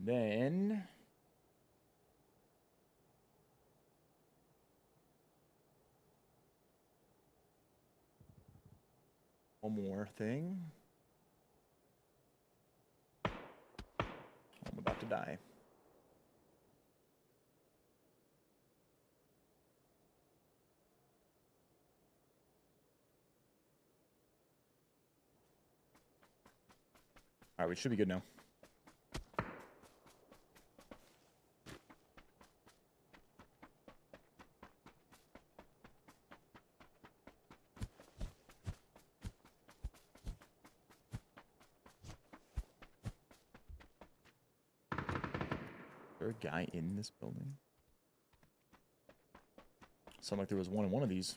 Then one more thing. I'm about to die. All right, we should be good now. Is there a guy in this building? Sounded like there was one in one of these.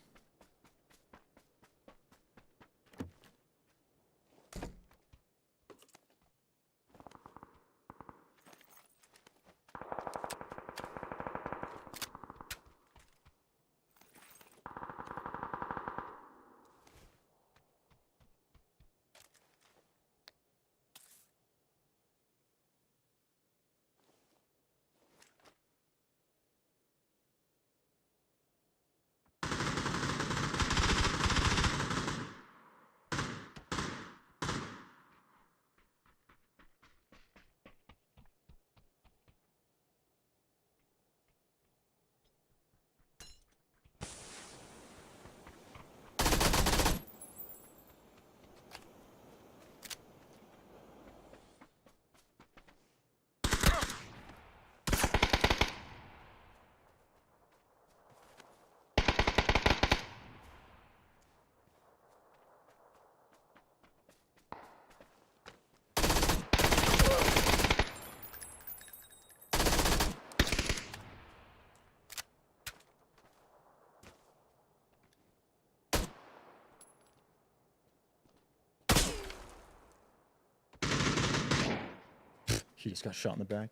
He just got shot in the back.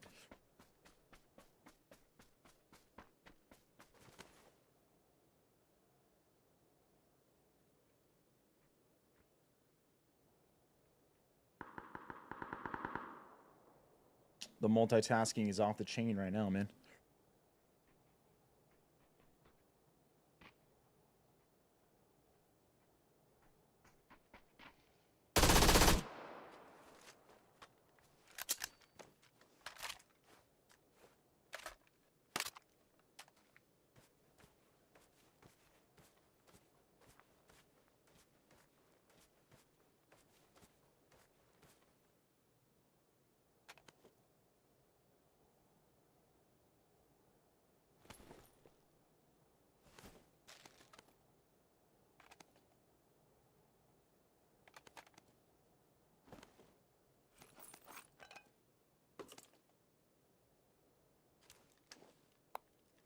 The multitasking is off the chain right now, man.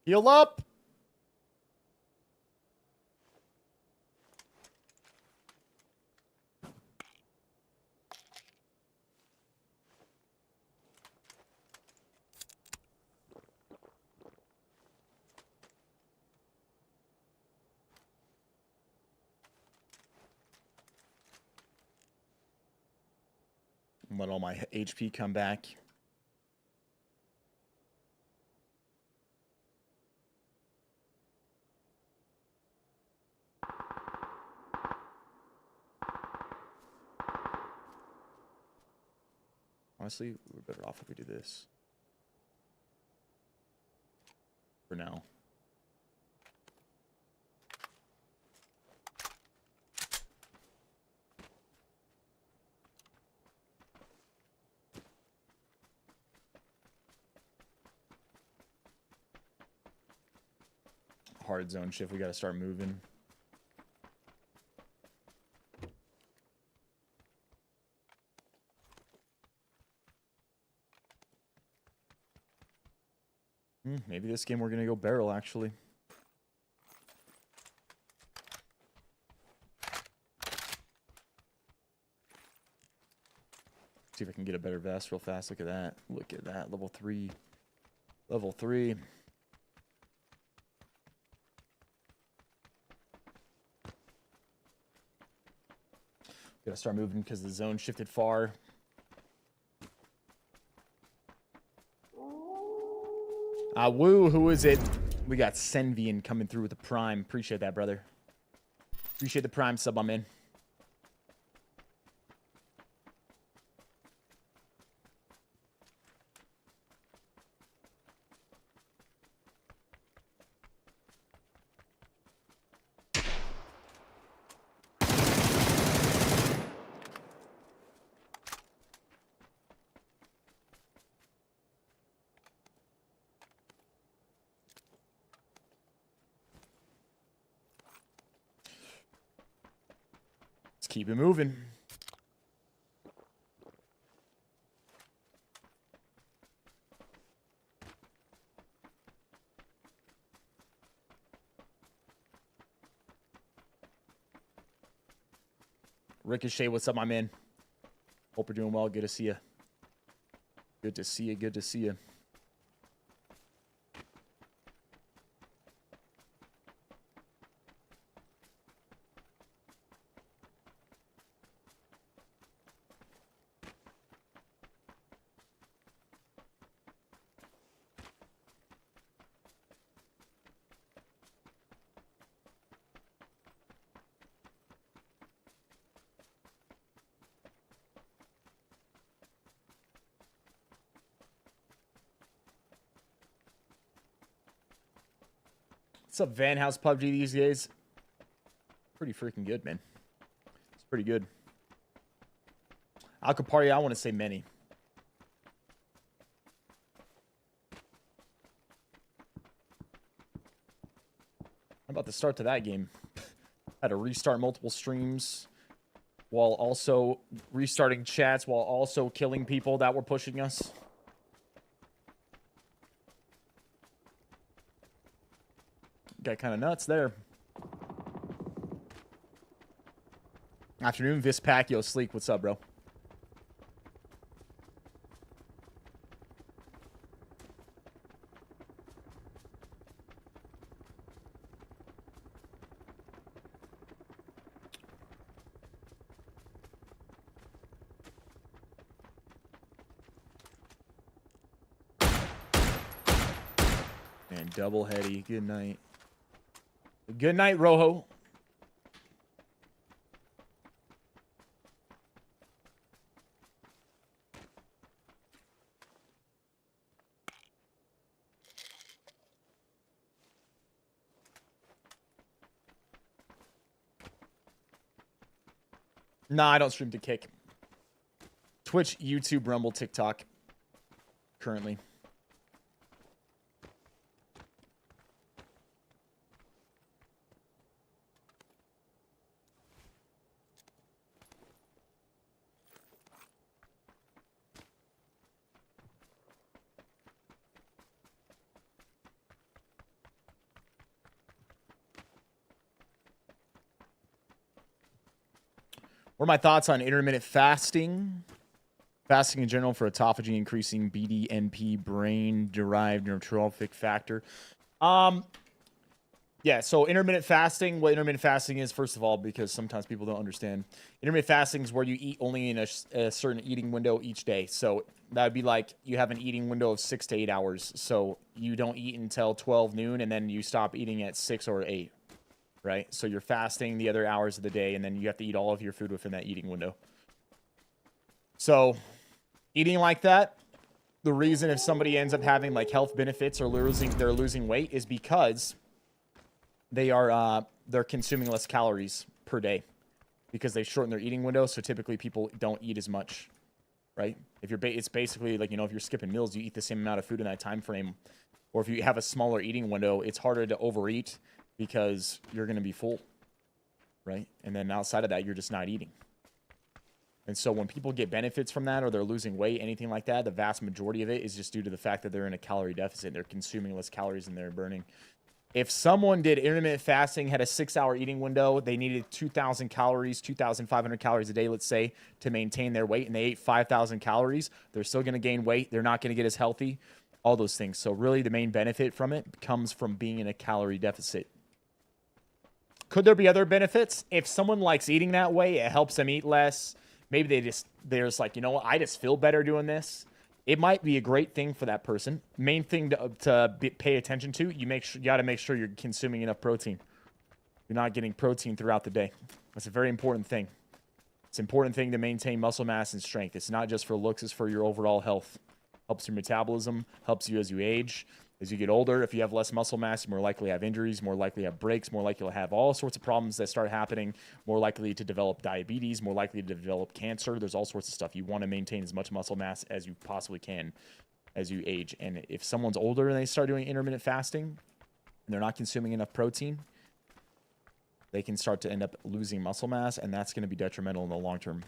Heal up! Let all my HP come back. Honestly, we're better off if we do this. For now. Hard zone shift, we gotta start moving. Maybe this game we're gonna go barrel, actually. See if I can get a better vest real fast. Look at that. Look at that. Level 3. Level 3. Gotta start moving because the zone shifted far. Woo, who is it? We got Senvian coming through with the Prime. Appreciate that, brother. Appreciate the Prime sub, I'm in. Keep it moving. Ricochet, what's up, my man? Hope you're doing well. Good to see you. Good to see you. Good to see you. What's up, Van House PUBG these days? Pretty freaking good, man. It's pretty good. Alcapari, I want to say many. I'm about to start to that game. Had to restart multiple streams while also restarting chats while also killing people that were pushing us. Got kind of nuts there. Afternoon, Vispac. Yo, Sleek, what's up, bro? And double heady. Good night. Good night, Rojo. Nah, I don't stream to kick. Twitch, YouTube, Rumble, TikTok. Currently. What are my thoughts on intermittent fasting? Fasting in general for autophagy, increasing BDNP, brain-derived neurotrophic factor. Yeah, so intermittent fasting, what intermittent fasting is, first of all, because sometimes people don't understand. Intermittent fasting is where you eat only in a certain eating window each day. So that would be like you have an eating window of 6 to 8 hours. So you don't eat until 12 noon, and then you stop eating at 6 or 8. Right? So you're fasting the other hours of the day, and then you have to eat all of your food within that eating window. So eating like that, the reason if somebody ends up having like health benefits or they're losing weight is because they're consuming less calories per day because they shorten their eating window. So typically people don't eat as much, right? If it's basically like, you know, if you're skipping meals, you eat the same amount of food in that time frame. Or if you have a smaller eating window, it's harder to overeat because you're going to be full, right? And then outside of that, you're just not eating. And so when people get benefits from that or they're losing weight, anything like that, the vast majority of it is just due to the fact that they're in a calorie deficit. They're consuming less calories than they're burning. If someone did intermittent fasting, had a 6-hour eating window, they needed 2,000 calories, 2,500 calories a day, let's say, to maintain their weight, and they ate 5,000 calories, they're still going to gain weight. They're not going to get as healthy, all those things. So really the main benefit from it comes from being in a calorie deficit. Could there be other benefits? If someone likes eating that way, it helps them eat less. Maybe they're just like, you know what, I just feel better doing this. it might be a great thing for that person. Main thing to pay attention to, you got to make sure you're consuming enough protein. You're not getting protein throughout the day. That's a very important thing. It's an important thing to maintain muscle mass and strength. It's not just for looks, it's for your overall health. Helps your metabolism, helps you as you age. As you get older, if you have less muscle mass, you're more likely to have injuries, more likely to have breaks, more likely to have all sorts of problems that start happening, more likely to develop diabetes, more likely to develop cancer. There's all sorts of stuff. You want to maintain as much muscle mass as you possibly can as you age. And if someone's older and they start doing intermittent fasting and they're not consuming enough protein, they can start to end up losing muscle mass, and that's going to be detrimental in the long term.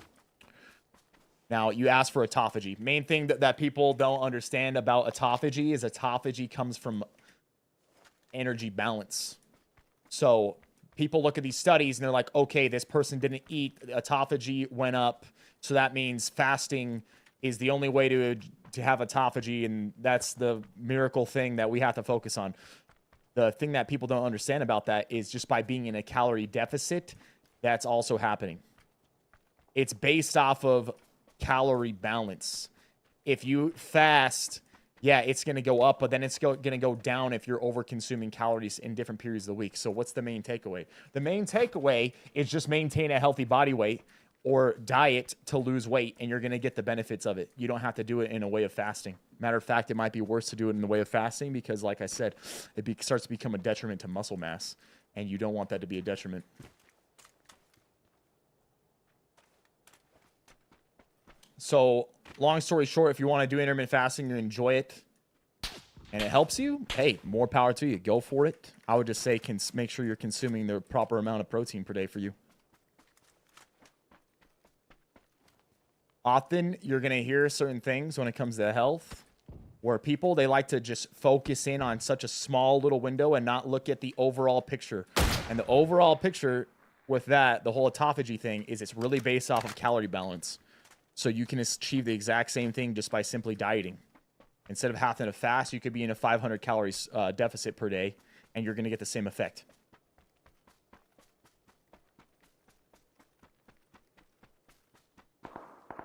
Now, you asked for autophagy. Main thing that people don't understand about autophagy is autophagy comes from energy balance. So people look at these studies and they're like, okay, this person didn't eat, autophagy went up, so that means fasting is the only way to have autophagy, and that's the miracle thing that we have to focus on. The thing that people don't understand about that is just by being in a calorie deficit, that's also happening. It's based off of calorie balance. If you fast, yeah, it's going to go up, but then it's going to go down if you're over consuming calories in different periods of the week. So what's the main takeaway? The main takeaway is just maintain a healthy body weight or diet to lose weight, and you're going to get the benefits of it. You don't have to do it in a way of fasting. Matter of fact, it might be worse to do it in the way of fasting because, like I said, it starts to become a detriment to muscle mass, and you don't want that to be a detriment. So, long story short, if you want to do intermittent fasting, you enjoy it, and it helps you, hey, more power to you. Go for it. I would just say make sure you're consuming the proper amount of protein per day for you. Often, you're going to hear certain things when it comes to health, where people, they like to just focus in on such a small little window and not look at the overall picture. And the overall picture with that, the whole autophagy thing, is it's really based off of calorie balance. So you can achieve the exact same thing just by simply dieting. Instead of having to fast, you could be in a 500 calories deficit per day, and you're going to get the same effect.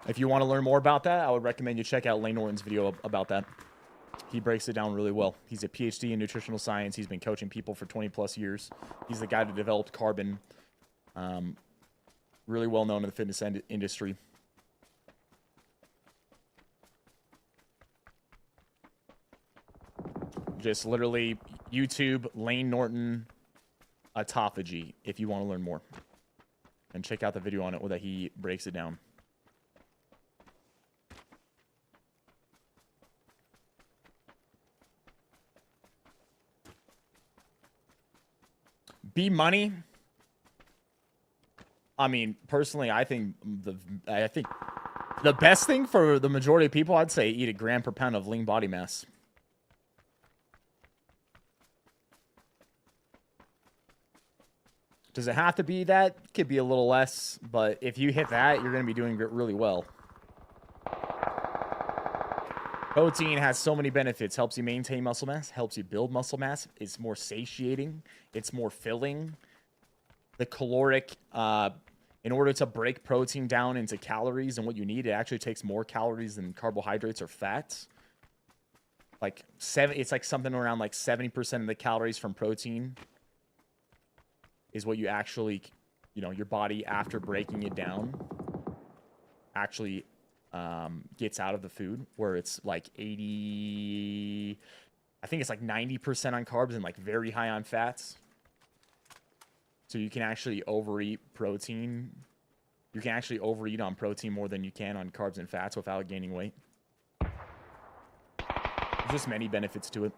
If you want to learn more about that, I would recommend you check out Lane Norton's video about that. He breaks it down really well. He's a PhD in nutritional science. He's been coaching people for 20 plus years. He's the guy that developed carbon. Really well known in the fitness industry. Just literally YouTube Lane Norton autophagy if you want to learn more. And check out the video on it where he breaks it down. B money. I mean, personally, I think the best thing for the majority of people, I'd say eat a gram per pound of lean body mass. Does it have to be that? It could be a little less, but if you hit that, you're going to be doing really well. Protein has so many benefits. Helps you maintain muscle mass, helps you build muscle mass. It's more satiating. It's more filling. The caloric, in order to break protein down into calories and what you need, it actually takes more calories than carbohydrates or fats. It's like something around like 70% of the calories from protein is what you actually, your body, after breaking it down, actually gets out of the food, where it's like 80, I think it's like 90% on carbs and like very high on fats. So you can actually overeat protein. You can actually overeat on protein more than you can on carbs and fats without gaining weight. There's just many benefits to it.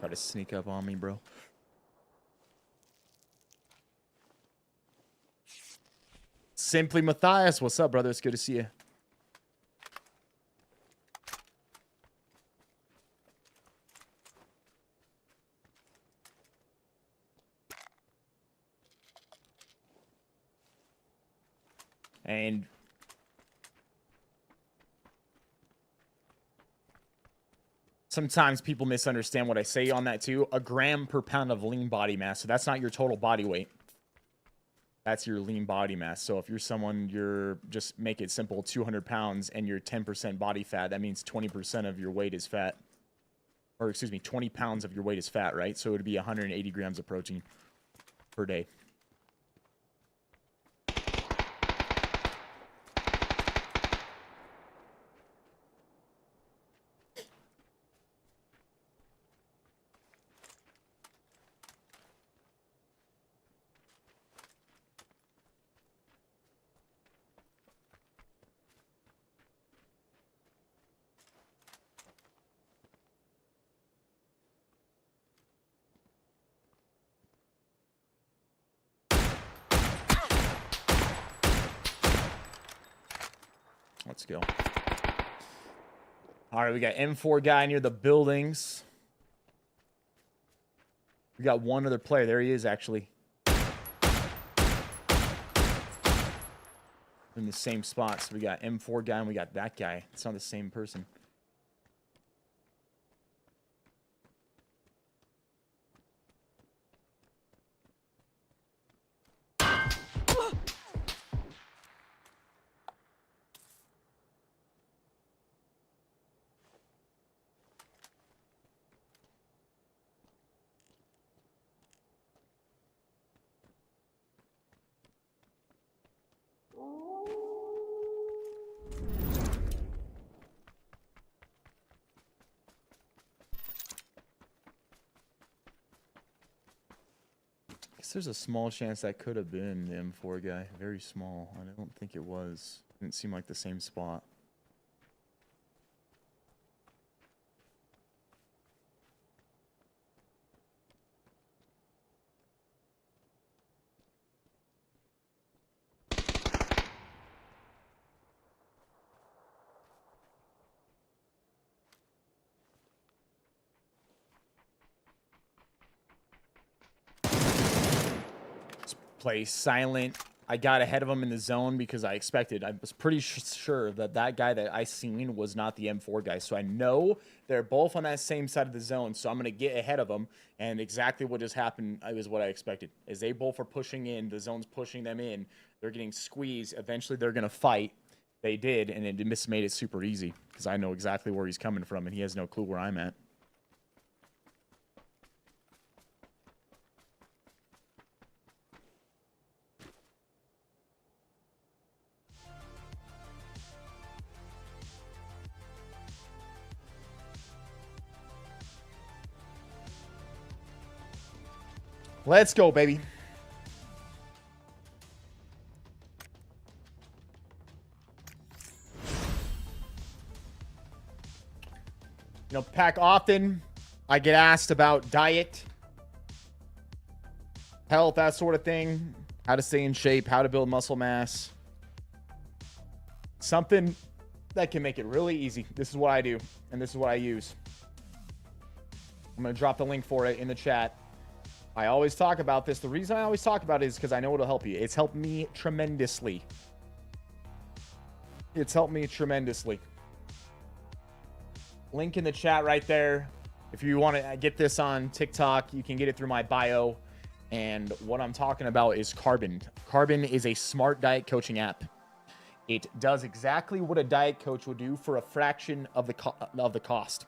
Try to sneak up on me, bro. Simply Matthias, what's up, brother? It's good to see you. And sometimes people misunderstand what I say on that too. A gram per pound of lean body mass. So that's not your total body weight. That's your lean body mass. So if you're someone, you're just make it simple, 200 pounds and you're 10% body fat, that means 20% of your weight is fat. Or excuse me, 20 pounds of your weight is fat, right? So it would be 180 grams of protein per day. Let's go. All right, we got M4 guy near the buildings. We got one other player. There he is, actually. In the same spot. So we got M4 guy and we got that guy. It's not the same person. There's a small chance that could have been the M4 guy. Very small. I don't think it was. Didn't seem like the same spot. Play silent. I got ahead of him in the zone because I expected. I was pretty sure that that guy that I seen was not the M4 guy. So I know they're both on that same side of the zone. So I'm going to get ahead of them. And exactly what just happened is what I expected. Is they both are pushing in. The zone's pushing them in. They're getting squeezed. Eventually they're going to fight. They did. And it just made it super easy. Because I know exactly where he's coming from. And he has no clue where I'm at. Let's go, baby. You know, Pack, often I get asked about diet, health, that sort of thing, how to stay in shape, how to build muscle mass. Something that can make it really easy. This is what I do, and this is what I use. I'm going to drop the link for it in the chat. I always talk about this. The reason I always talk about it is because I know it'll help you. It's helped me tremendously. It's helped me tremendously. Link in the chat right there. If you want to get this on TikTok, you can get it through my bio. And what I'm talking about is Carbon. Carbon is a smart diet coaching app. It does exactly what a diet coach would do for a fraction of the cost.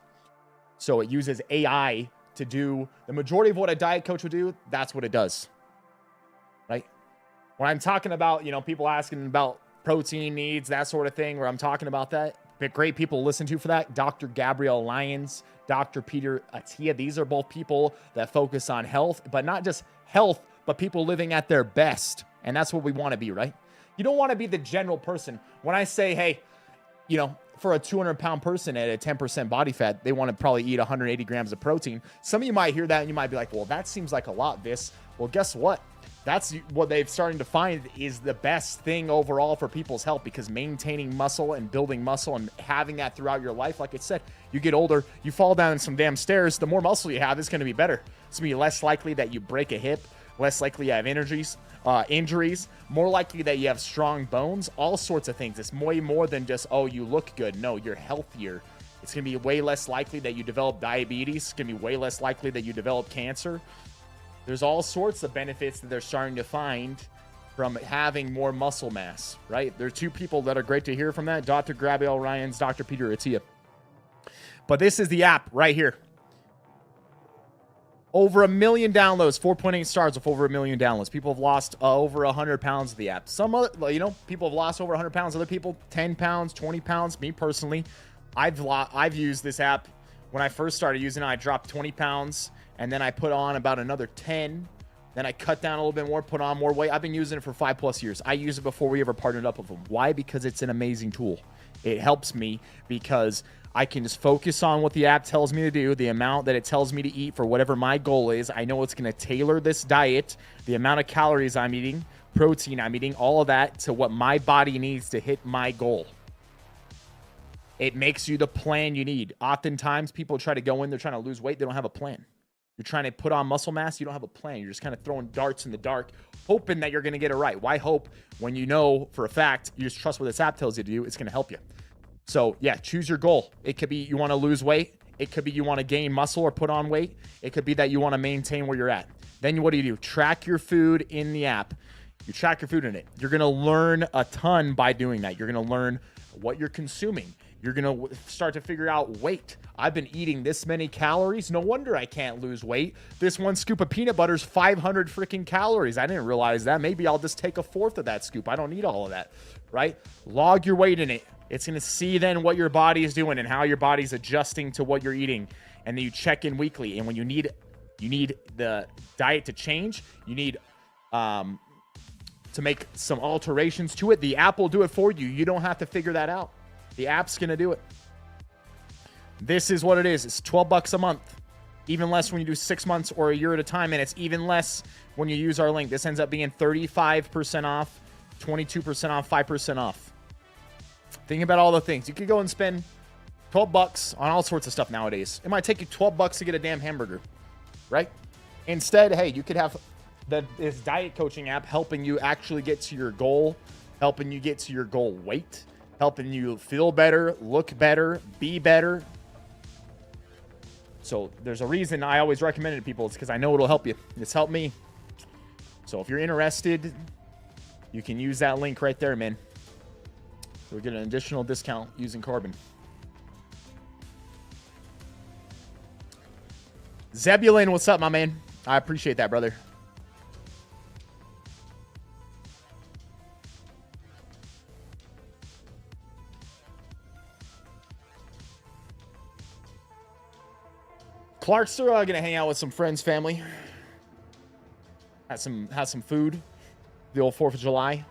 So it uses AI to do the majority of what a diet coach would do. That's what it does, right? When I'm talking about, you know, people asking about protein needs, that sort of thing, where I'm talking about that, great people to listen to for that. Dr. Gabrielle Lyons, Dr. Peter Attia. These are both people that focus on health, but not just health, but people living at their best. And that's what we want to be, right? You don't want to be the general person. When I say, hey, you know, for a 200-pound person at a 10% body fat, they want to probably eat 180 grams of protein. Some of you might hear that and you might be like, well, that seems like a lot, Viss. Well, guess what? That's what they've started to find is the best thing overall for people's health, because maintaining muscle and building muscle and having that throughout your life, like I said, you get older, you fall down some damn stairs, the more muscle you have, it's going to be better. It's going to be less likely that you break a hip, less likely you have injuries, more likely that you have strong bones, all sorts of things. It's way more than just, oh, you look good. No, you're healthier. It's going to be way less likely that you develop diabetes. It's going to be way less likely that you develop cancer. There's all sorts of benefits that they're starting to find from having more muscle mass, right? There are two people that are great to hear from that. Dr. Gabrielle Ryan's, Dr. Peter Attia. But this is the app right here. Over 1 million downloads, 4.8 stars with over 1 million downloads. People have lost over 100 pounds of the app. Some other, people have lost over 100 pounds. Other people, 10 pounds, 20 pounds. Me personally, I've used this app. When I first started using it, I dropped 20 pounds, and then I put on about another 10. Then I cut down a little bit more, put on more weight. I've been using it for 5+ years. I used it before we ever partnered up with them. Why? Because it's an amazing tool. It helps me because I can just focus on what the app tells me to do, the amount that it tells me to eat for whatever my goal is. I know it's going to tailor this diet, the amount of calories I'm eating, protein I'm eating, all of that to what my body needs to hit my goal. It makes you the plan you need. Oftentimes, people try to go in, they're trying to lose weight, they don't have a plan. You're trying to put on muscle mass, you don't have a plan. You're just kind of throwing darts in the dark, hoping that you're going to get it right. Why hope when you know for a fact, you just trust what this app tells you to do, it's going to help you. So, yeah, choose your goal. It could be you want to lose weight. It could be you want to gain muscle or put on weight. It could be that you want to maintain where you're at. Then what do? Track your food in the app. You track your food in it. You're going to learn a ton by doing that. You're going to learn what you're consuming. You're going to start to figure out weight. I've been eating this many calories. No wonder I can't lose weight. This one scoop of peanut butter is 500 freaking calories. I didn't realize that. Maybe I'll just take a fourth of that scoop. I don't need all of that, right? Log your weight in it. It's going to see then what your body is doing and how your body's adjusting to what you're eating. And then you check in weekly. And when you need the diet to change, you need to make some alterations to it, the app will do it for you. You don't have to figure that out. The app's going to do it. This is what it is. It's $12 a month. Even less when you do 6 months or a year at a time. And it's even less when you use our link. This ends up being 35% off, 22% off, 5% off. Think about all the things. You could go and spend $12 on all sorts of stuff nowadays. It might take you $12 to get a damn hamburger, right? Instead, hey, you could have this diet coaching app helping you actually get to your goal, helping you get to your goal weight, helping you feel better, look better, be better. So there's a reason I always recommend it to people. It's because I know it'll help you. It's helped me. So if you're interested, you can use that link right there, man. So we get an additional discount using Carbon. Zebulon, what's up, my man? I appreciate that, brother. Clark's still gonna hang out with some friends, family. Have some food. The old 4th of July.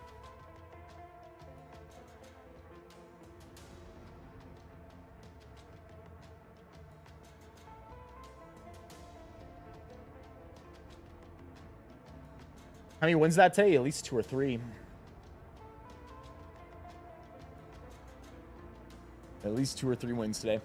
How many wins that day? At least 2 or 3. At least 2 or 3 wins today.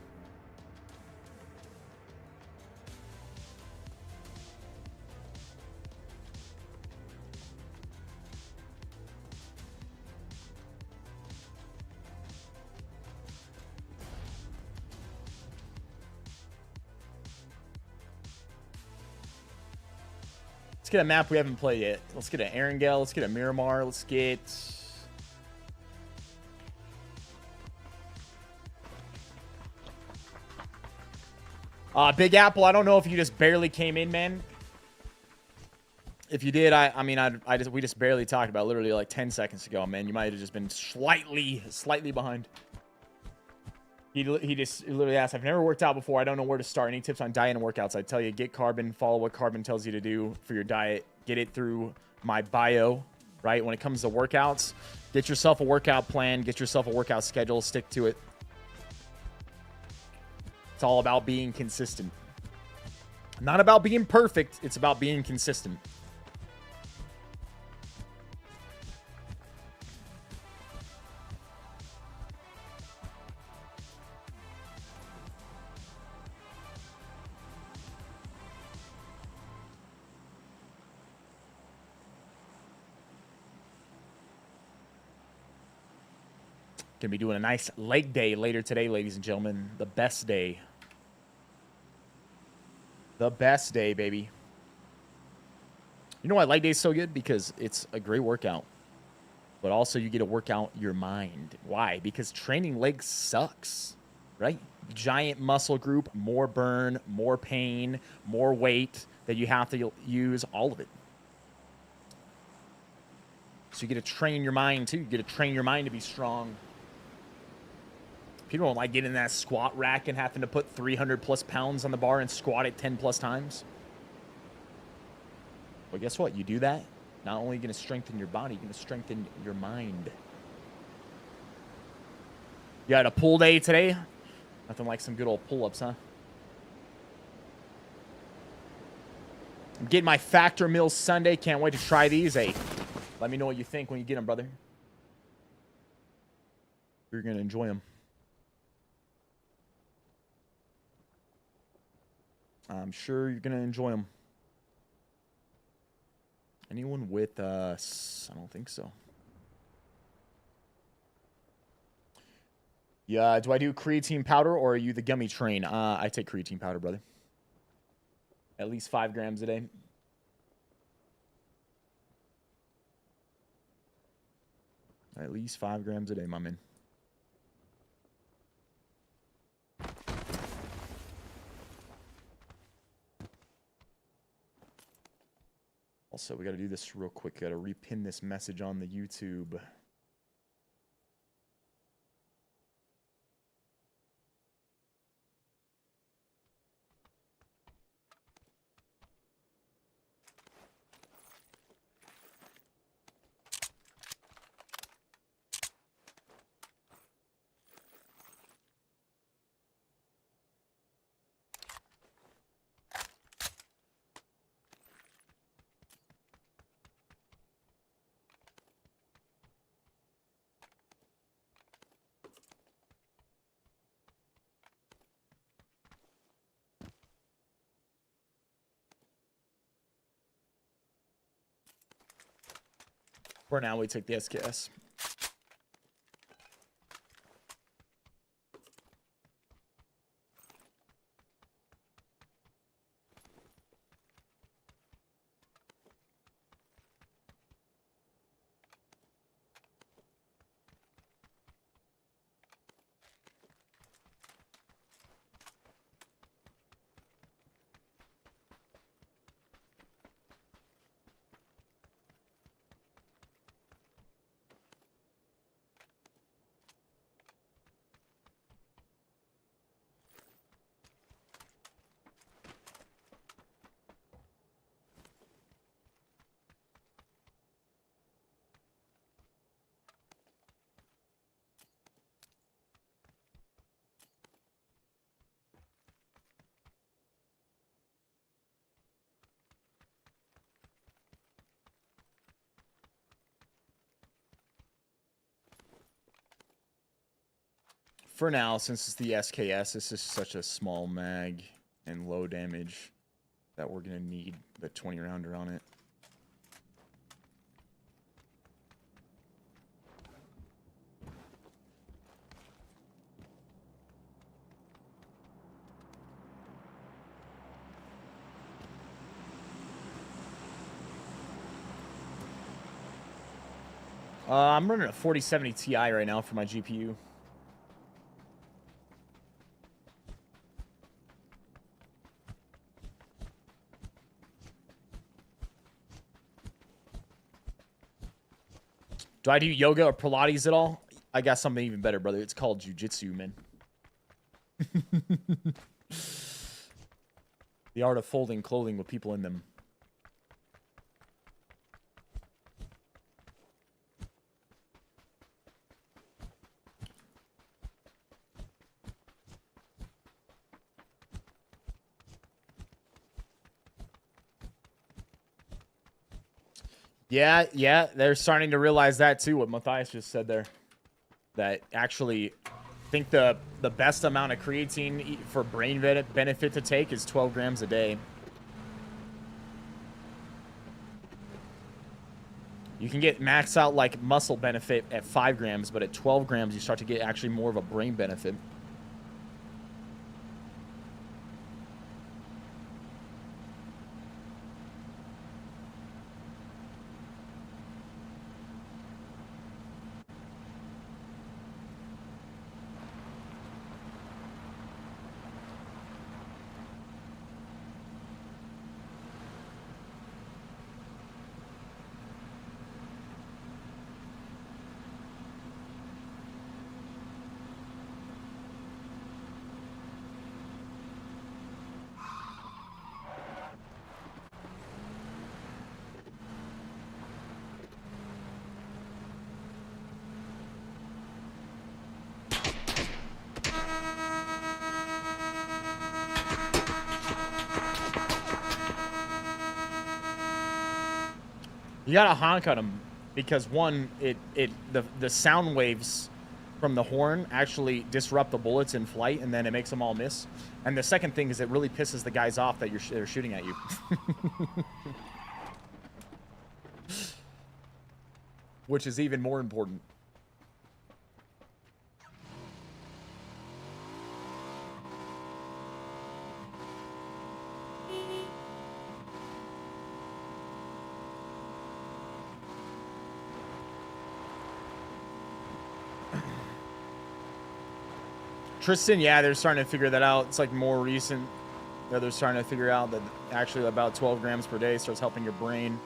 Let's get a map we haven't played yet. Let's get an Erangel. Let's get a Miramar. Let's get... Big Apple, I don't know if you just barely came in, man. If you did, we just barely talked about it literally like 10 seconds ago, man. You might have just been slightly behind. He just literally asked, I've never worked out before. I don't know where to start. Any tips on diet and workouts? I tell you, get Carbon. Follow what Carbon tells you to do for your diet. Get it through my bio, right? When it comes to workouts, get yourself a workout plan. Get yourself a workout schedule. Stick to it. It's all about being consistent. Not about being perfect. It's about being consistent. Gonna be doing a nice leg day later today, ladies and gentlemen. The best day. The best day, baby. You know why leg day is so good? Because it's a great workout. But also you get to work out your mind. Why? Because training legs sucks, right? Giant muscle group, more burn, more pain, more weight that you have to use, all of it. So you get to train your mind too. You get to train your mind to be strong. People don't like getting in that squat rack and having to put 300 plus pounds on the bar and squat it 10 plus times. Well, guess what? You do that, not only are you going to strengthen your body, you're going to strengthen your mind. You had a pull day today? Nothing like some good old pull-ups, huh? I'm getting my Factor Meals Sunday. Can't wait to try these. Hey, let me know what you think when you get them, brother. You're going to enjoy them. I'm sure you're going to enjoy them. Anyone with us? I don't think so. Yeah, do I do creatine powder or are you the gummy train? I take creatine powder, brother. At least 5 grams a day. At least 5 grams a day, my man. Also, we got to do this real quick. Got to repin this message on the YouTube. For now, we take the SKS. For now, since it's the SKS, this is such a small mag and low damage that we're going to need the 20 rounder on it. I'm running a 4070 Ti right now for my GPU. Do I do yoga or Pilates at all? I got something even better, brother. It's called jujitsu, man. The art of folding clothing with people in them. Yeah, they're starting to realize that too, what Matthias just said there. That actually, I think the best amount of creatine for brain benefit to take is 12 grams a day. You can get max out like muscle benefit at 5 grams, but at 12 grams you start to get actually more of a brain benefit. You gotta honk on them because one, the sound waves from the horn actually disrupt the bullets in flight, and then it makes them all miss. And the second thing is it really pisses the guys off that they're shooting at you. Which is even more important. Tristan, yeah, they're starting to figure that out. It's like more recent that they're starting to figure out that actually about 12 grams per day starts helping your brain.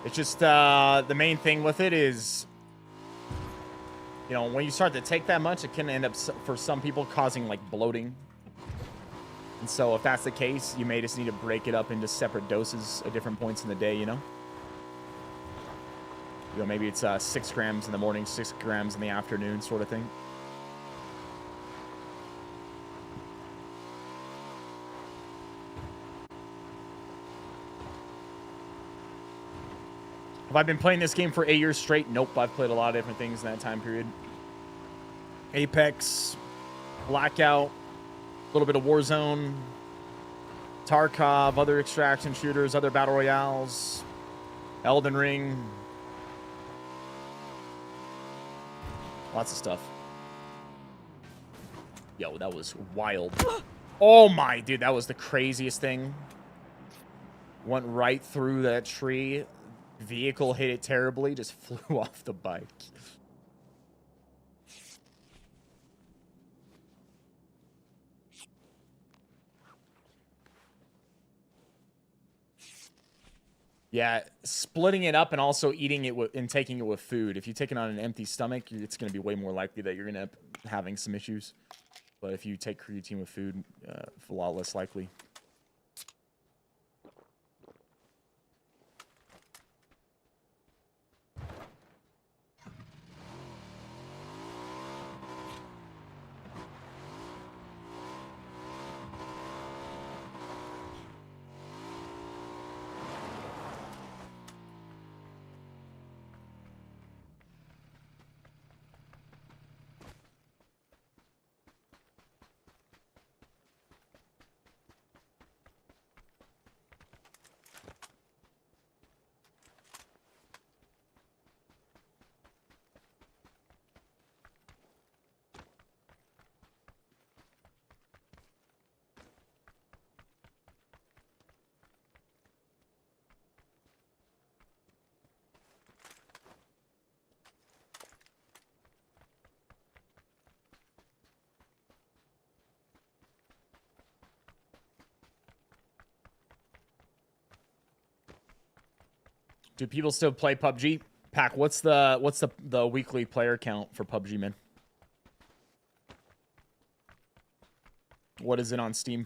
It's just the main thing with it is, you know, when you start to take that much, it can end up for some people causing like bloating. And so if that's the case, you may just need to break it up into separate doses at different points in the day, you know? You know, maybe it's 6 grams in the morning, 6 grams in the afternoon sort of thing. Have I been playing this game for 8 years straight? Nope, I've played a lot of different things in that time period. Apex, Blackout, a little bit of Warzone, Tarkov, other extraction shooters, other Battle Royales, Elden Ring. Lots of stuff. Yo, that was wild. Oh my, dude, that was the craziest thing. Went right through that tree. Vehicle hit it terribly, just flew off the bike. Yeah, splitting it up and also eating it and taking it with food. If you take it on an empty stomach, it's going to be way more likely that you're going to end up having some issues. But if you take creatine with food, it's a lot less likely. Do people still play PUBG? Pack, what's the weekly player count for PUBG, man? What is it on Steam?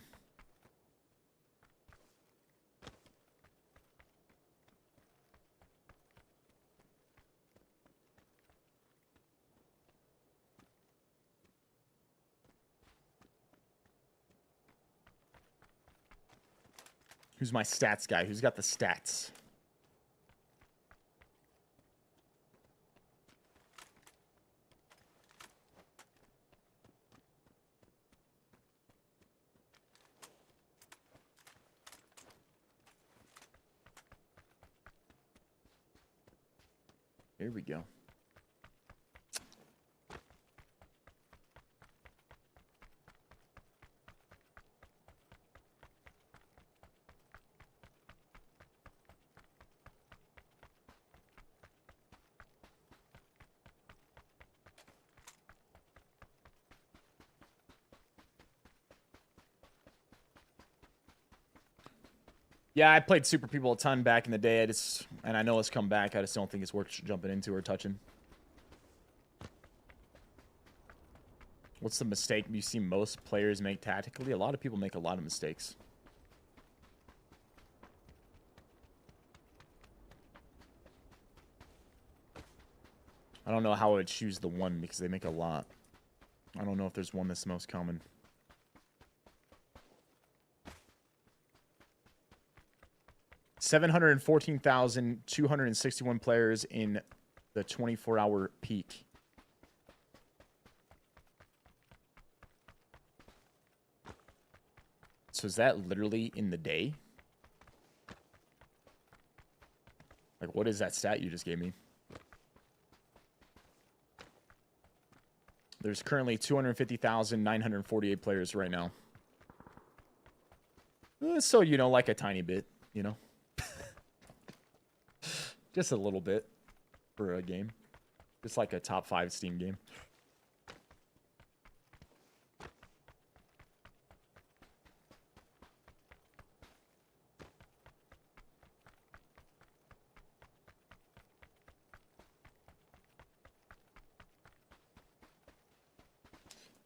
Who's my stats guy? Who's got the stats? Here we go. Yeah, I played Super People a ton back in the day. And I know it's come back. I just don't think it's worth jumping into or touching. What's the mistake you see most players make tactically? A lot of people make a lot of mistakes. I don't know how I would choose the one because they make a lot. I don't know if there's one that's the most common. $714,261 players in the 24-hour peak. So is that literally in the day? Like, what is that stat you just gave me? There's currently 250,948 players right now. So, you know, like a tiny bit, you know? Just a little bit for a game. Just like a top 5 Steam game.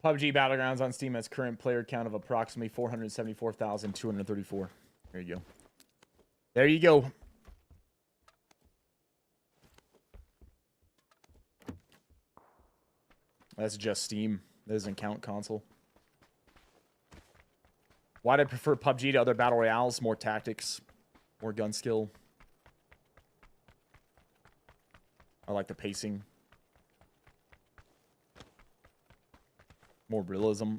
PUBG Battlegrounds on Steam has current player count of approximately 474,234. There you go. There you go. That's just Steam. That doesn't count console. Why do I prefer PUBG to other Battle Royales? More tactics, more gun skill. I like the pacing. More realism.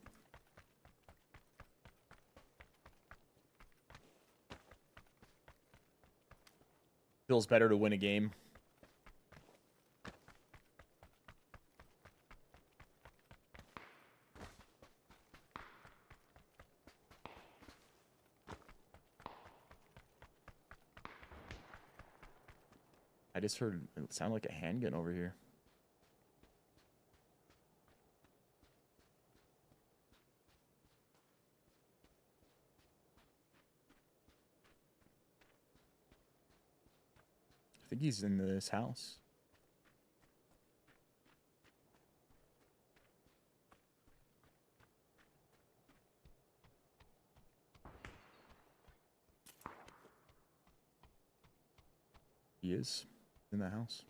Feels better to win a game. I just heard it sound like a handgun over here. I think he's in this house. He is in the house.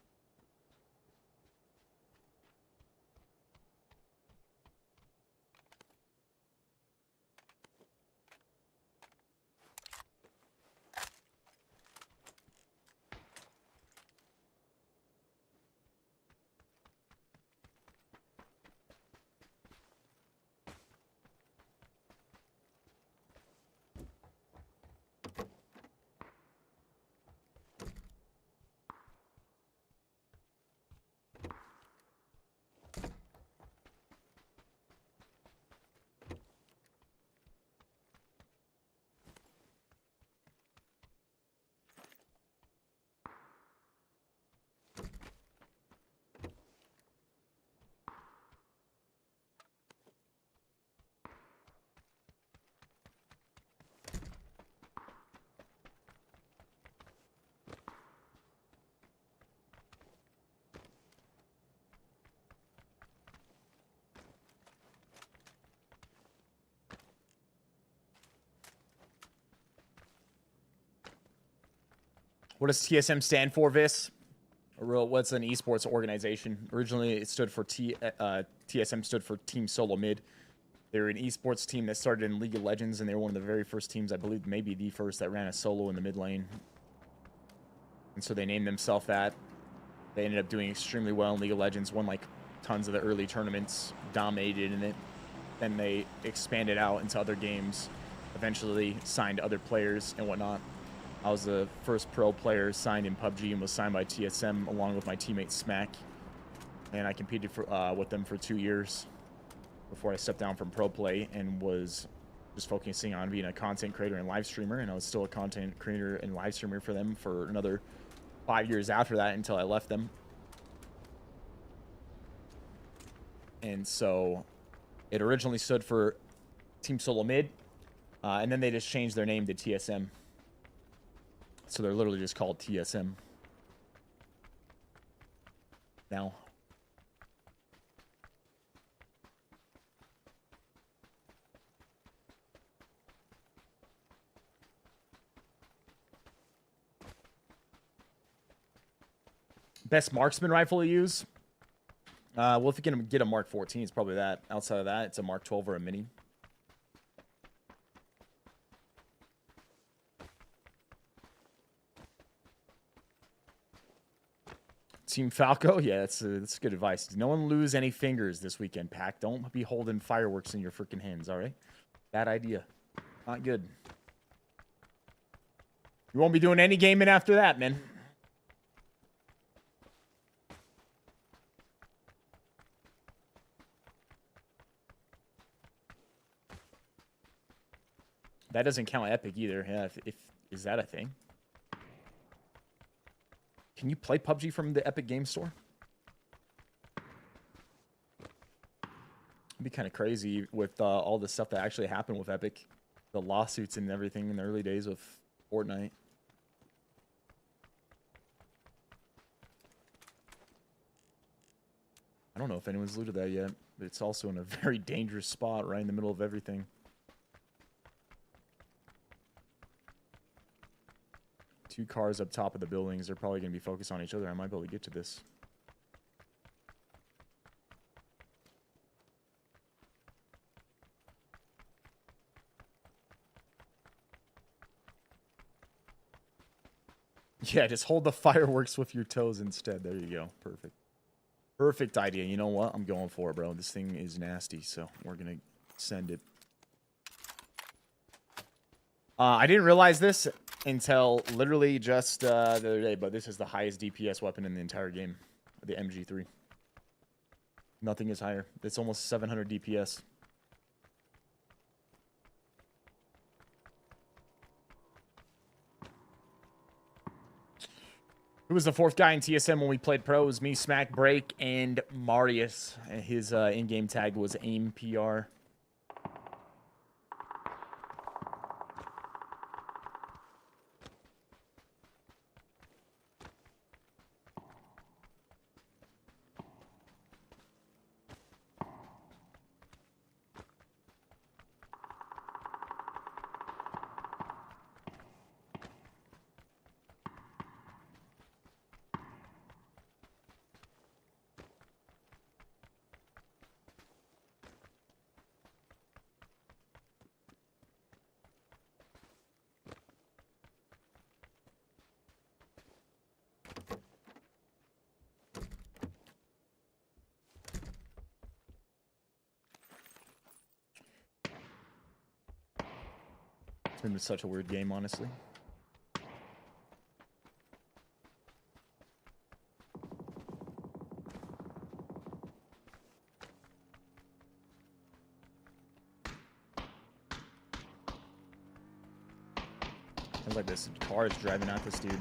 What does TSM stand for, Viss? What's an esports organization? Originally, it stood for TSM stood for Team Solo Mid. They're an esports team that started in League of Legends, and they were one of the very first teams, I believe, maybe the first, that ran a solo in the mid lane. And so they named themselves that. They ended up doing extremely well in League of Legends, won like tons of the early tournaments, dominated in it. Then they expanded out into other games, eventually signed other players and whatnot. I was the first pro player signed in PUBG and was signed by TSM along with my teammate Smack. And I competed with them for 2 years before I stepped down from pro play and was just focusing on being a content creator and live streamer. And I was still a content creator and live streamer for them for another 5 years after that until I left them. And so it originally stood for Team Solo Mid, and then they just changed their name to TSM. So they're literally just called TSM now. Best marksman rifle to use? Well, if you can get a Mark 14, it's probably that. Outside of that, it's a Mark 12 or a Mini. Team Falco? Yeah, that's good advice. No one lose any fingers this weekend, Pack. Don't be holding fireworks in your freaking hands, all right? Bad idea. Not good. You won't be doing any gaming after that, man. That doesn't count Epic either. Yeah, if is that a thing? Can you play PUBG from the Epic Game Store? It'd be kind of crazy with all the stuff that actually happened with Epic. The lawsuits and everything in the early days of Fortnite. I don't know if anyone's looted that yet, but it's also in a very dangerous spot right in the middle of everything. Two cars up top of the buildings. They're probably going to be focused on each other. I might be able to get to this. Yeah, just hold the fireworks with your toes instead. There you go. Perfect. Perfect idea. You know what? I'm going for it, bro. This thing is nasty, so we're going to send it. I didn't realize this until literally just the other day, but this is the highest DPS weapon in the entire game, the MG3. Nothing is higher. It's almost 700 DPS. Who was the fourth guy in TSM when we played pro? It was me, Smack, Break, and Marius. His in-game tag was AimPR. It's been such a weird game, honestly. Sounds like this car is driving at this dude.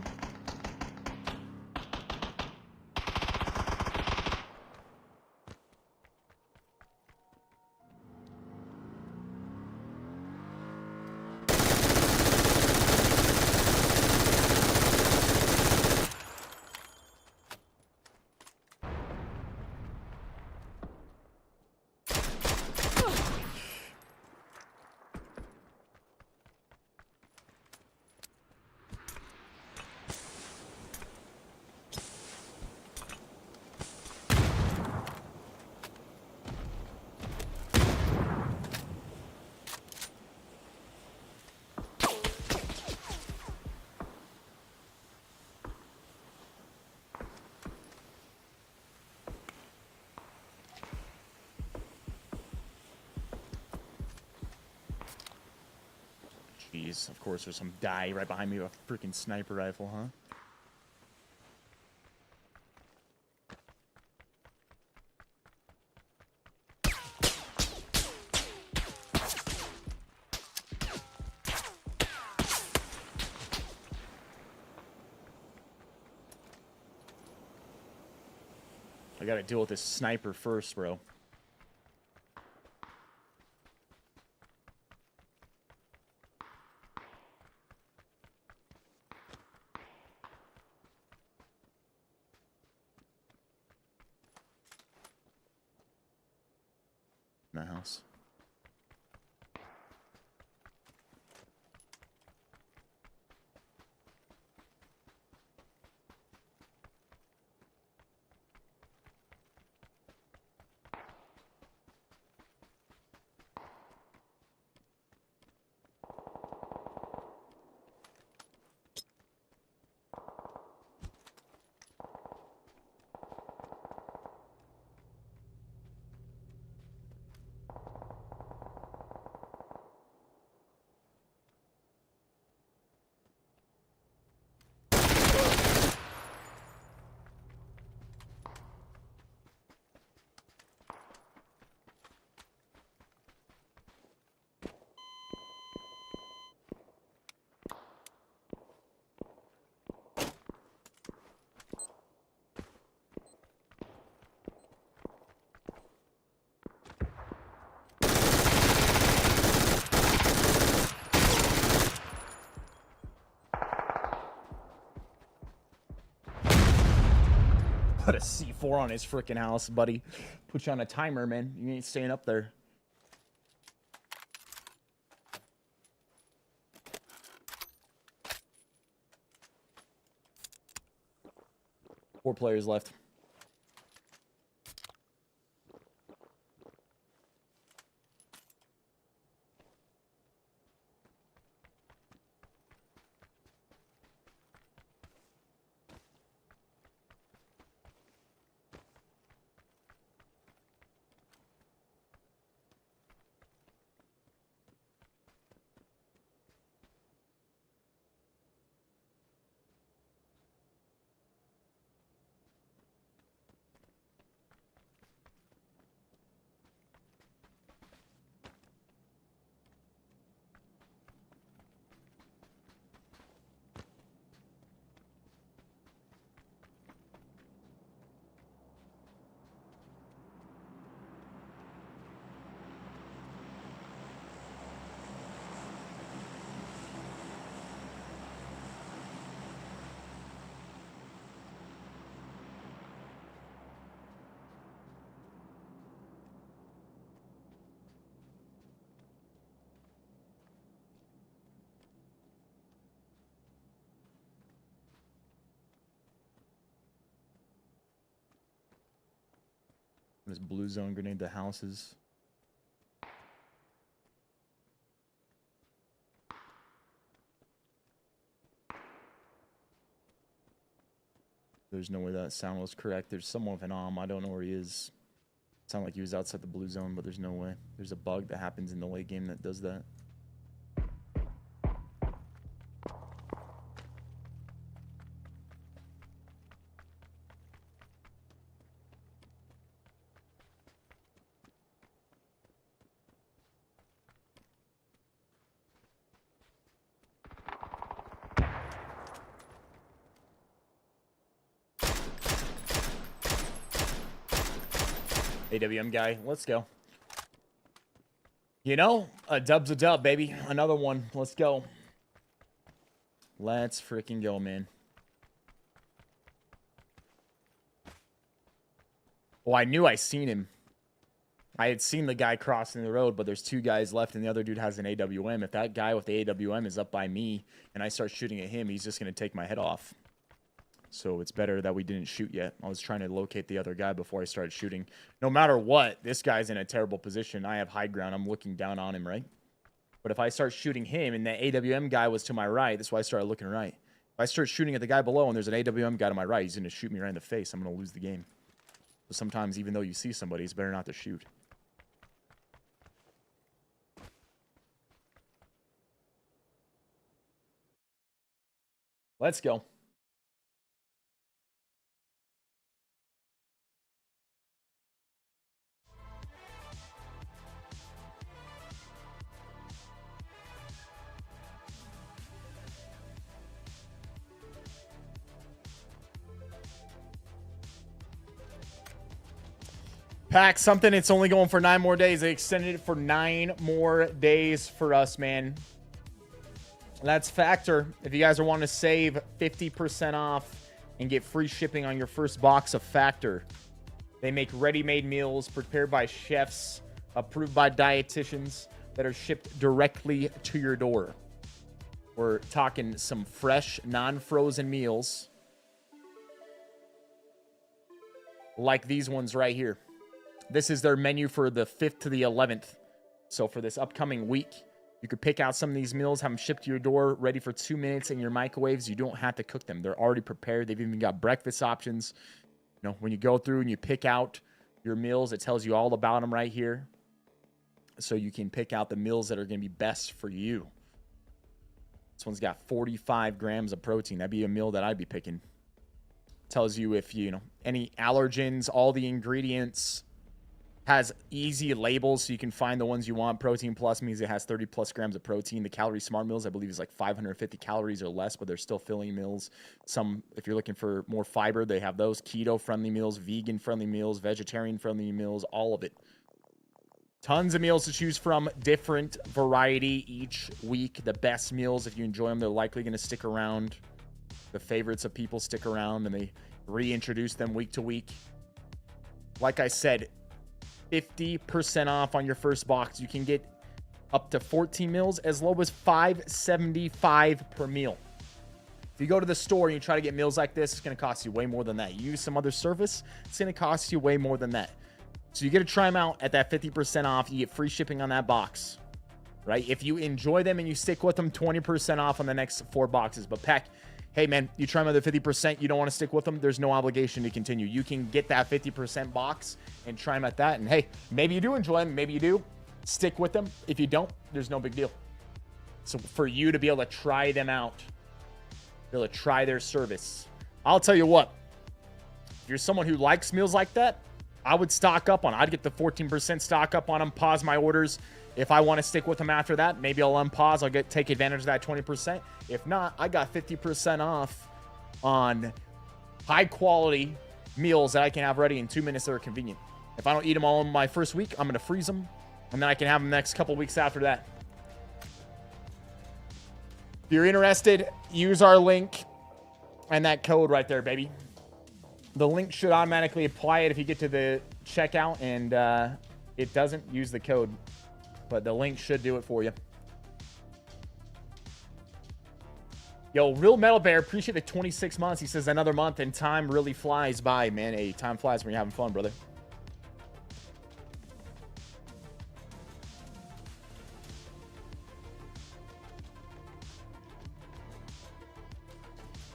Jeez, of course there's some guy right behind me with a freaking sniper rifle, huh? I gotta deal with this sniper first, bro. In the house. Put a C4 on his freaking house, buddy. Put you on a timer, man. You ain't staying up there. Four players left. This blue zone grenade the houses. There's no way that sound was correct. There's someone with an Arma. I don't know where he is. Sound like he was outside the blue zone, but there's no way. There's a bug that happens in the late game that does that. AWM guy, let's go. You know, a dub's a dub, baby. Another one. Let's go. Let's freaking go, man. Oh, I knew I seen him. I had seen the guy crossing the road, but there's two guys left, and the other dude has an AWM. If that guy with the AWM is up by me, and I start shooting at him, he's just going to take my head off. So it's better that we didn't shoot yet. I was trying to locate the other guy before I started shooting. No matter what, this guy's in a terrible position. I have high ground. I'm looking down on him, right? But if I start shooting him and the AWM guy was to my right, that's why I started looking right. If I start shooting at the guy below and there's an AWM guy to my right, he's going to shoot me right in the face. I'm going to lose the game. So sometimes, even though you see somebody, it's better not to shoot. Let's go. Pack something. It's only going for 9 more days. They extended it for 9 more days for us, man. That's Factor. If you guys are wanting to save 50% off and get free shipping on your first box of Factor, they make ready-made meals prepared by chefs, approved by dietitians, that are shipped directly to your door. We're talking some fresh, non-frozen meals like these ones right here. This is their menu for the 5th to the 11th. So for this upcoming week, you could pick out some of these meals, have them shipped to your door, ready for 2 minutes in your microwaves. You don't have to cook them. They're already prepared. They've even got breakfast options. You know, when you go through and you pick out your meals, it tells you all about them right here. So you can pick out the meals that are going to be best for you. This one's got 45 grams of protein. That'd be a meal that I'd be picking. Tells you if you know any allergens, all the ingredients. Has easy labels so you can find the ones you want. Protein Plus means it has 30 plus grams of protein. The Calorie Smart meals, I believe, is like 550 calories or less, but they're still filling meals. Some, if you're looking for more fiber, they have those. Keto-friendly meals, vegan-friendly meals, vegetarian-friendly meals, all of it. Tons of meals to choose from, different variety each week. The best meals, if you enjoy them, they're likely going to stick around. The favorites of people stick around, and they reintroduce them week to week. Like I said, 50% off on your first box. You can get up to 14 meals as low as $5.75 per meal. If you go to the store and you try to get meals like this, it's going to cost you way more than that. You use some other service, it's going to cost you way more than that. So you get to try them out at that 50% off. You get free shipping on that box, right? If you enjoy them and you stick with them, 20% off on the next 4 boxes. But Peck, hey, man, you try them at the 50%, you don't want to stick with them, there's no obligation to continue. You can get that 50% box and try them at that. And, hey, maybe you do enjoy them. Maybe you do. Stick with them. If you don't, there's no big deal. So for you to be able to try them out, be able to try their service, I'll tell you what, if you're someone who likes meals like that, I would stock up on it. I'd get the 14% stock up on them, pause my orders. If I want to stick with them after that, maybe I'll unpause. I'll take advantage of that 20%. If not, I got 50% off on high-quality meals that I can have ready in 2 minutes that are convenient. If I don't eat them all in my first week, I'm going to freeze them, and then I can have them the next couple weeks after that. If you're interested, use our link and that code right there, baby. The link should automatically apply it if you get to the checkout, and it doesn't use the code. But the link should do it for you. Yo, Real Metal Bear, appreciate the 26 months. He says another month and time really flies by, man. Hey, time flies when you're having fun, brother.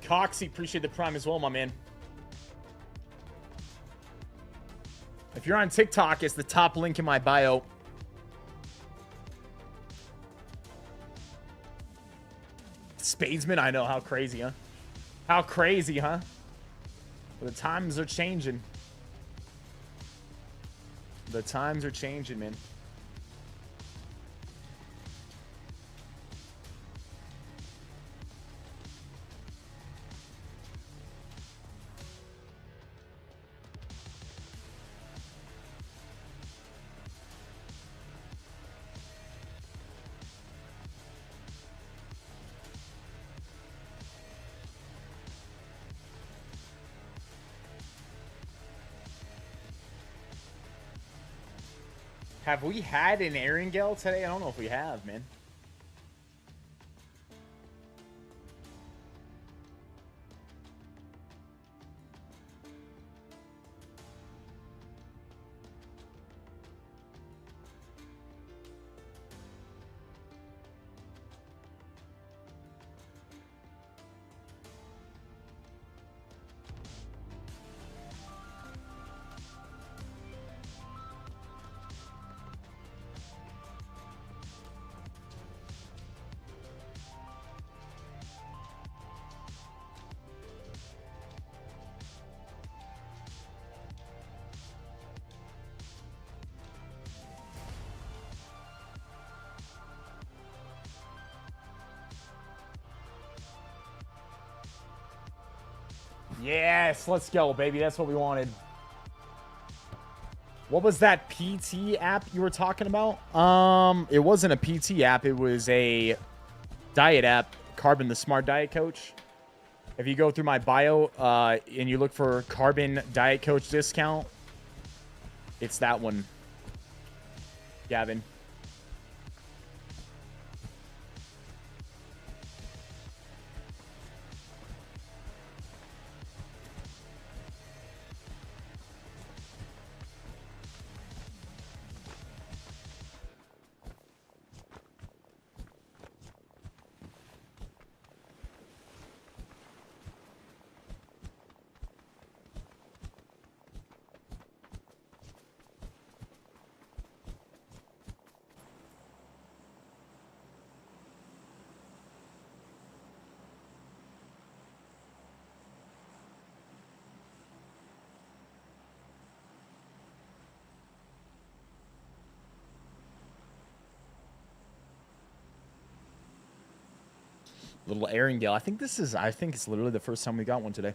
Coxie, appreciate the prime as well, my man. If you're on TikTok, it's the top link in my bio. Spadesman, I know. How crazy, huh? How crazy, huh? The times are changing. The times are changing, man. Have we had an Erangel today? I don't know if we have, man. Yes, let's go, baby. That's what we wanted. What was that PT app you were talking about? It wasn't a PT app. It was a diet app, Carbon, the Smart Diet Coach. If you go through my bio and you look for Carbon Diet Coach discount, it's that one, Gavin. Little Erringale. I think it's literally the first time we got one today.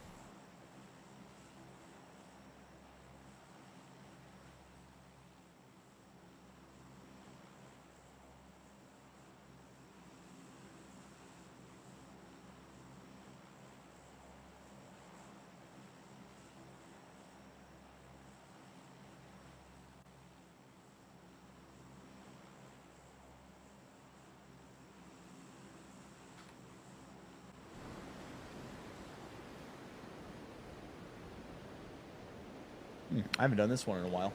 I haven't done this one in a while.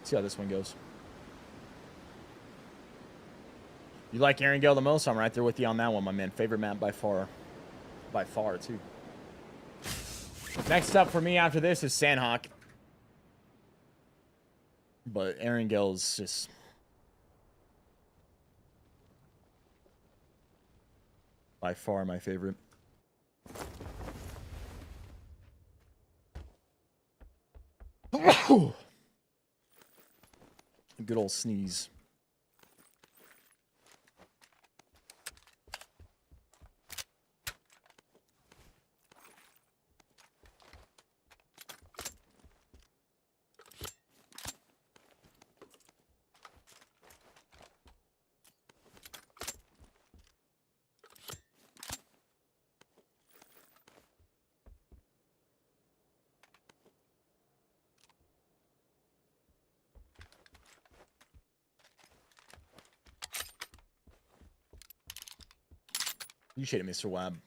See how this one goes. You like Erringale the most? I'm right there with you on that one, my man. Favorite map by far. By far, too. Next up for me after this is Sandhawk. But Erringale's just... by far my favorite. Good old sneeze. You shade it, Mr. Webb.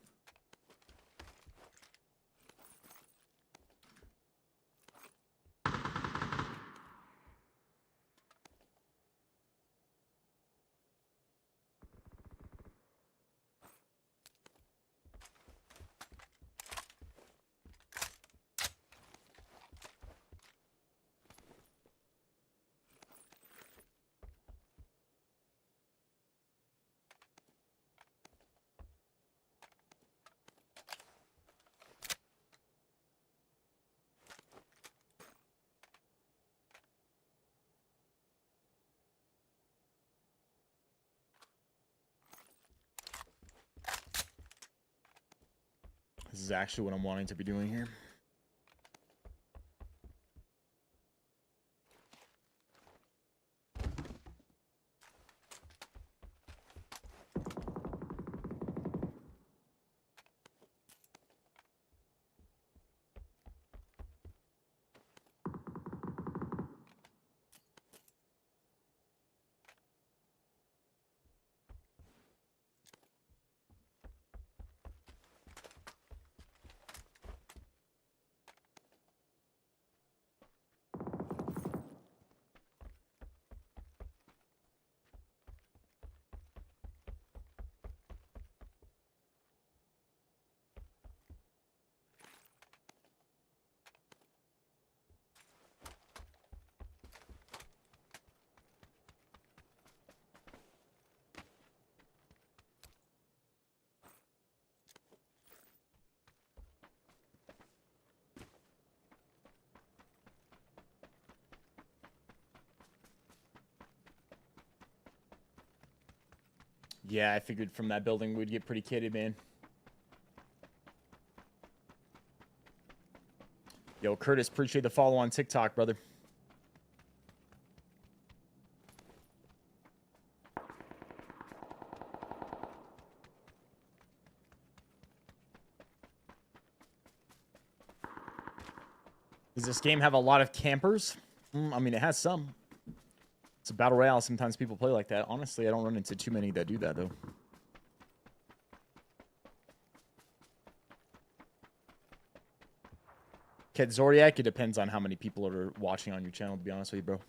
This is actually what I'm wanting to be doing here. Yeah, I figured from that building we'd get pretty kitted, man. Yo, Curtis, appreciate the follow on TikTok, brother. Does this game have a lot of campers? I mean, it has some. It's a battle royale. Sometimes people play like that. Honestly, I don't run into too many that do that, though. Ket Zodiac, it depends on how many people are watching on your channel, to be honest with you, bro.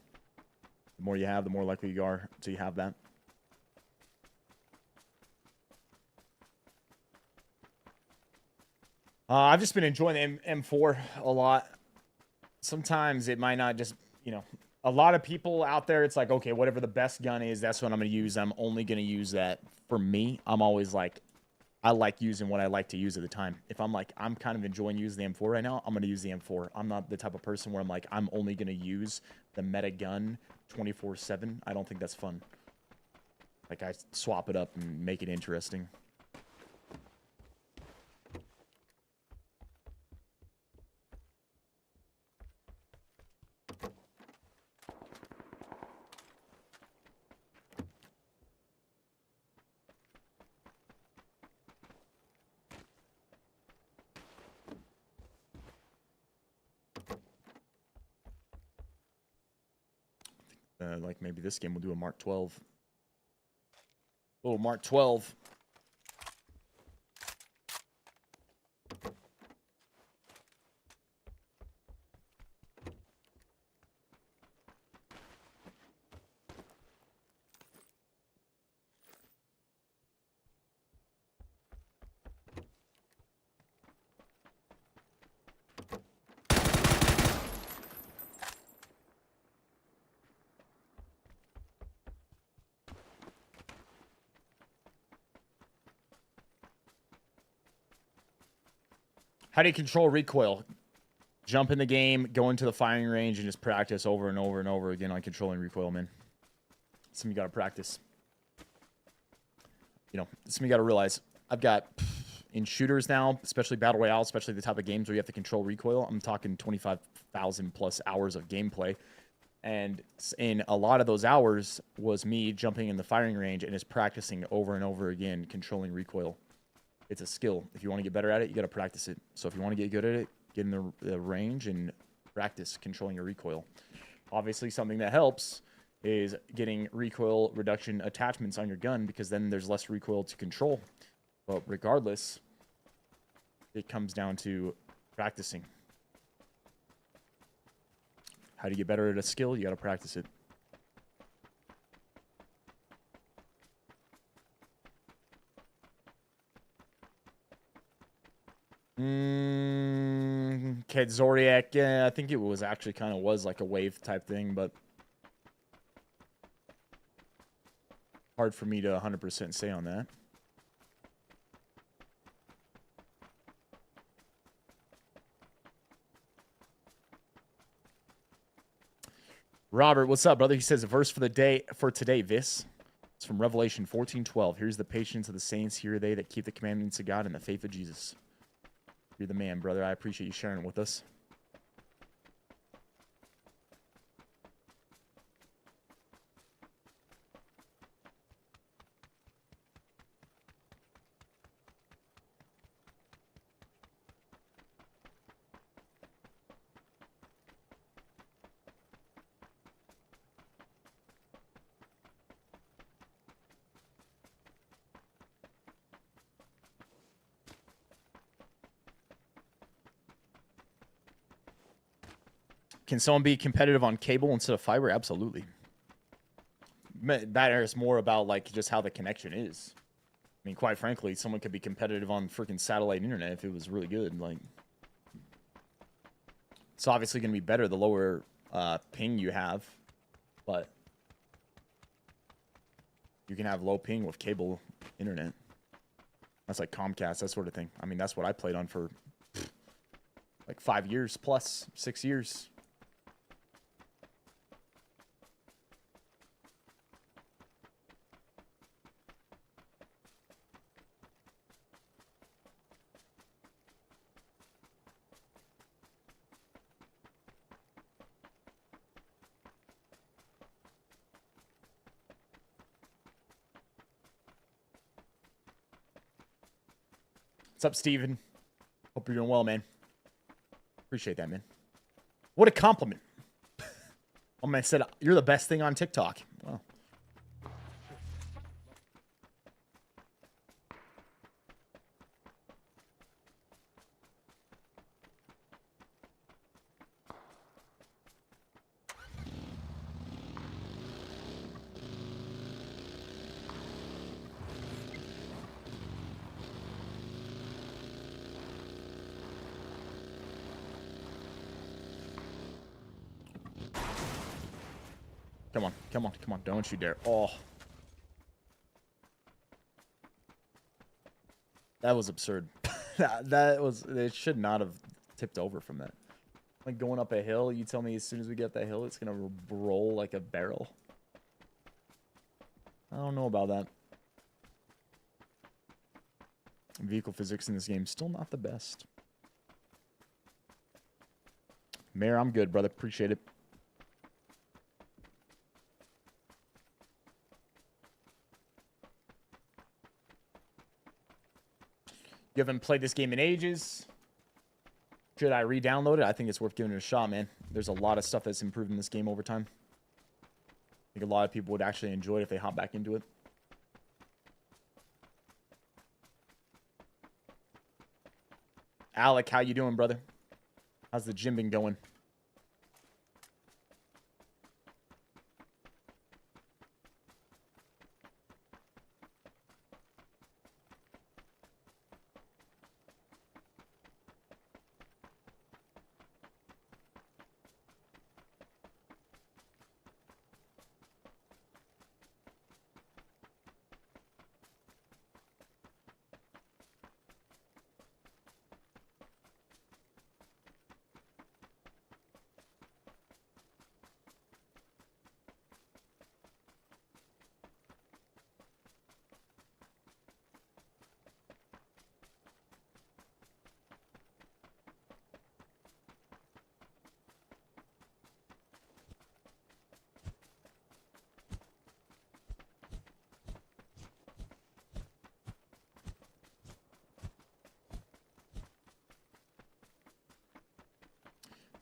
The more you have, the more likely you are to have that. I've just been enjoying the M4 a lot. Sometimes it might not just, you know, a lot of people out there, it's like, okay, whatever the best gun is, that's what I'm going to use. I'm only going to use that. For me, I'm always like, I like using what I like to use at the time. If I'm like, I'm kind of enjoying using the M4 right now, I'm going to use the M4. I'm not the type of person where I'm like, I'm only going to use the meta gun 24/7. I don't think that's fun. Like, I swap it up and make it interesting. Like maybe this game will do a Mark 12. Little Mark 12. How do you control recoil? Jump in the game, go into the firing range, and just practice over and over and over again on controlling recoil, man. Something you got to practice. You know, something you got to realize. I've got, in shooters now, especially Battle Royale, especially the type of games where you have to control recoil, I'm talking 25,000 plus hours of gameplay. And in a lot of those hours was me jumping in the firing range and just practicing over and over again, controlling recoil. It's a skill. If you want to get better at it, you got to practice it. So if you want to get good at it, get in the range and practice controlling your recoil. Obviously, something that helps is getting recoil reduction attachments on your gun, because then there's less recoil to control. But regardless, it comes down to practicing. How do you get better at a skill? You got to practice it. Ket Zodiac, yeah, I think it was actually kind of was like a wave type thing, but hard for me to 100% say on that. Robert, what's up, brother? He says a verse for the day for today, Viss. It's from Revelation 14:12. Here's the patience of the saints. Here are they that keep the commandments of God and the faith of Jesus. You're the man, brother. I appreciate you sharing it with us. Can someone be competitive on cable instead of fiber? Absolutely. That is more about like just how the connection is. I mean, quite frankly, someone could be competitive on freaking satellite internet if it was really good. Like, it's obviously going to be better the lower ping you have, but you can have low ping with cable internet. That's like Comcast, that sort of thing. I mean, that's what I played on for like 5 years plus, 6 years. What's up, Steven? Hope you're doing well, man. Appreciate that, man. What a compliment. Oh, man said, you're the best thing on TikTok. Wow. Come on, come on, come on. Don't you dare. Oh. That was absurd. that was, it should not have tipped over from that. Like going up a hill, you tell me as soon as we get up that hill, it's going to roll like a barrel. I don't know about that. Vehicle physics in this game still not the best. Mayor, I'm good, brother. Appreciate it. You haven't played this game in ages. Should I re-download it? I think it's worth giving it a shot, man. There's a lot of stuff that's improved in this game over time. I think a lot of people would actually enjoy it if they hop back into it. Alec, how you doing, brother? How's the gym been going?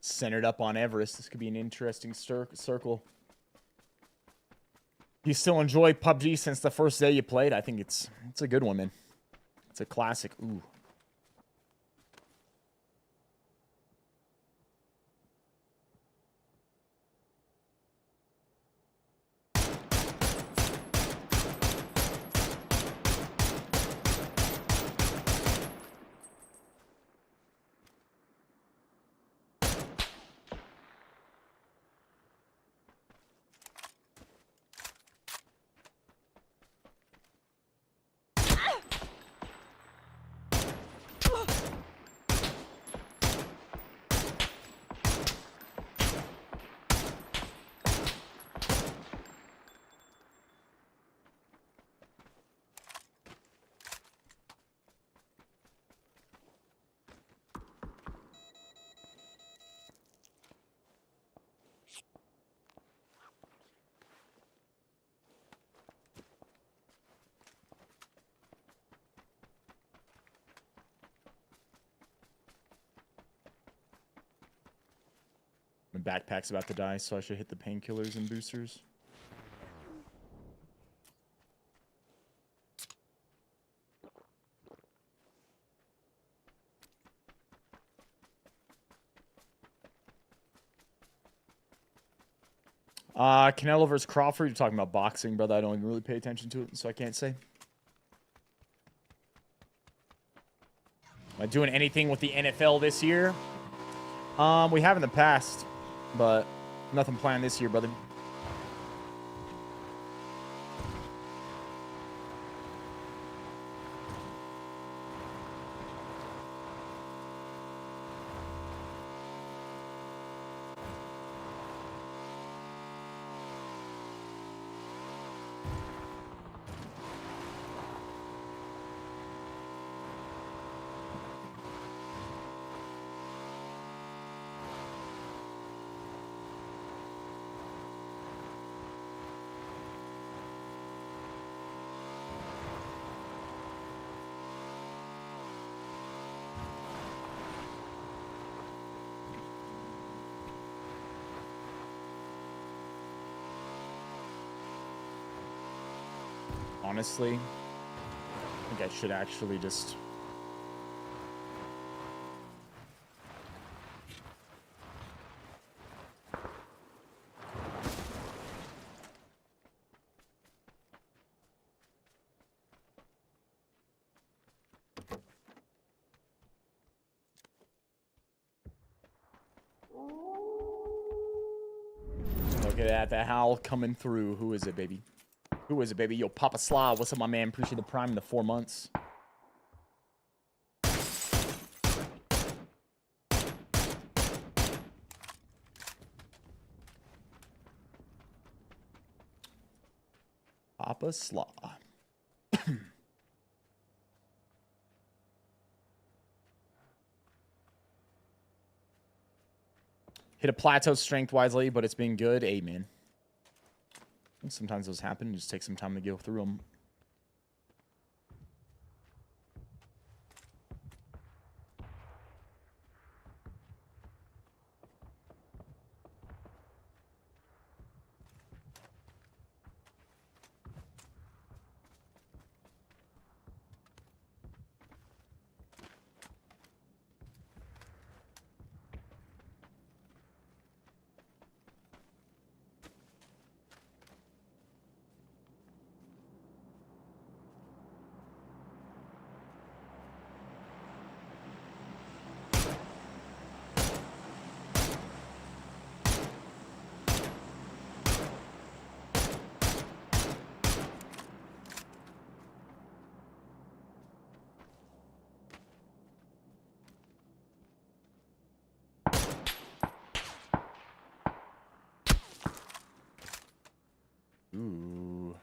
Centered up on Everest. This could be an interesting circle. You still enjoy PUBG since the first day you played? I think it's a good one, man. It's a classic. Ooh. My backpack's about to die, so I should hit the painkillers and boosters. Canelo versus Crawford. You're talking about boxing, brother. I don't even really pay attention to it, so I can't say. Am I doing anything with the NFL this year? We have in the past, but nothing planned this year, brother. Honestly, I think I should actually just... Look at that, the howl coming through. Who is it, baby? Who is it, baby? Yo, Papa Slaw, what's up, my man? Appreciate the prime in the 4 months. Papa Slaw. Hit a plateau strength-wise lately, but it's been good. Amen. Sometimes those happen. It just takes some time to go through them. Ooh.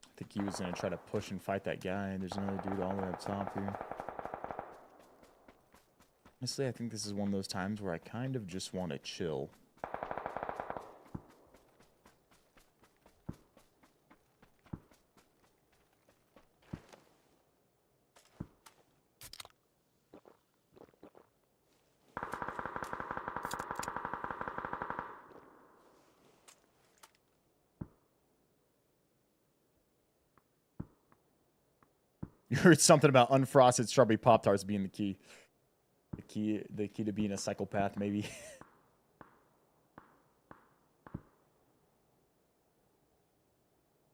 I think he was going to try to push and fight that guy. There's another dude all the way up top here. Honestly, I think this is one of those times where I kind of just want to chill. You heard something about unfrosted strawberry Pop-Tarts being the key. The key to being a psychopath, maybe.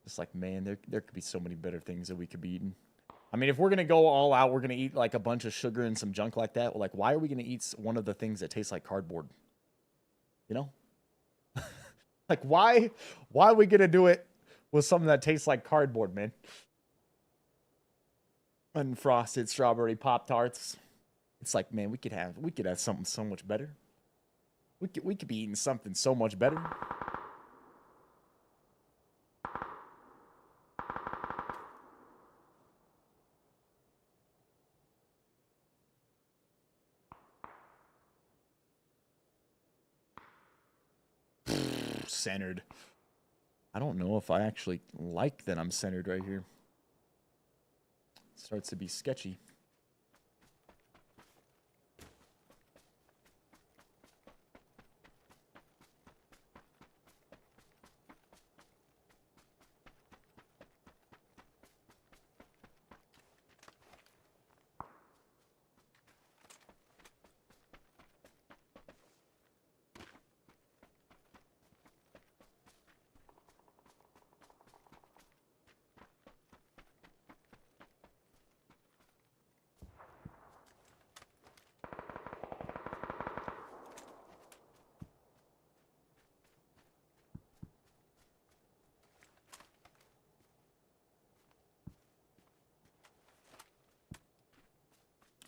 Just like, man, there could be so many better things that we could be eating. I mean, if we're gonna go all out, we're gonna eat like a bunch of sugar and some junk like that. Well, like, why are we gonna eat one of the things that tastes like cardboard? You know? Like, why are we gonna do it with something that tastes like cardboard, man? Unfrosted strawberry Pop-Tarts. It's like, man, we could have something so much better. We could be eating something so much better. Centered. I don't know if I actually like that I'm centered right here. Starts to be sketchy.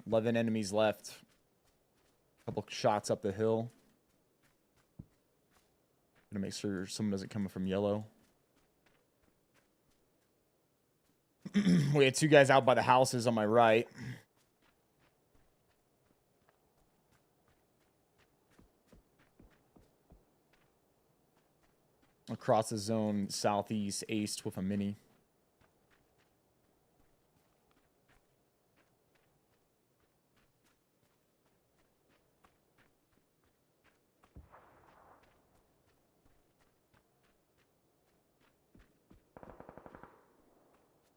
$11 enemies left. Couple shots up the hill. Gonna make sure someone doesn't come from yellow. We had 2 guys out by the houses on my right. Across the zone, southeast, aced with a mini.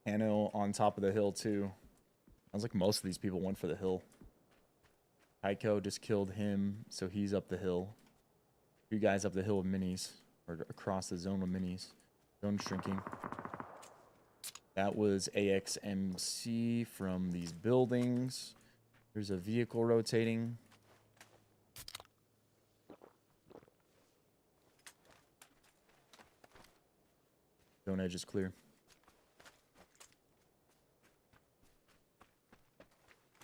Hano on top of the hill, too. Sounds like most of these people went for the hill. Tycho just killed him, so he's up the hill. 2 guys up the hill with minis. Or across the zone with minis. Zone shrinking. That was AXMC from these buildings. There's a vehicle rotating. Zone edge is clear.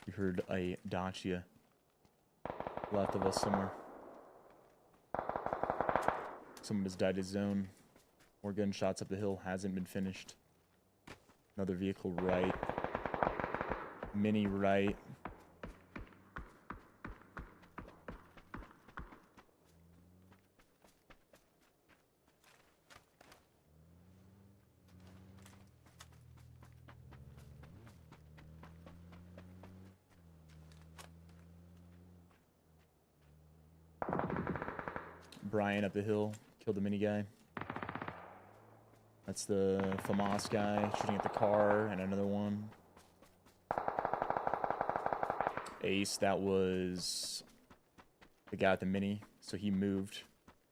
You heard a Dacia left of us somewhere. Someone just died his zone. More gunshots up the hill. Hasn't been finished. Another vehicle right. Mini right. Brian up the hill. Killed the mini guy. That's the FAMAS guy shooting at the car, and another one. Ace, that was the guy at the mini, so he moved.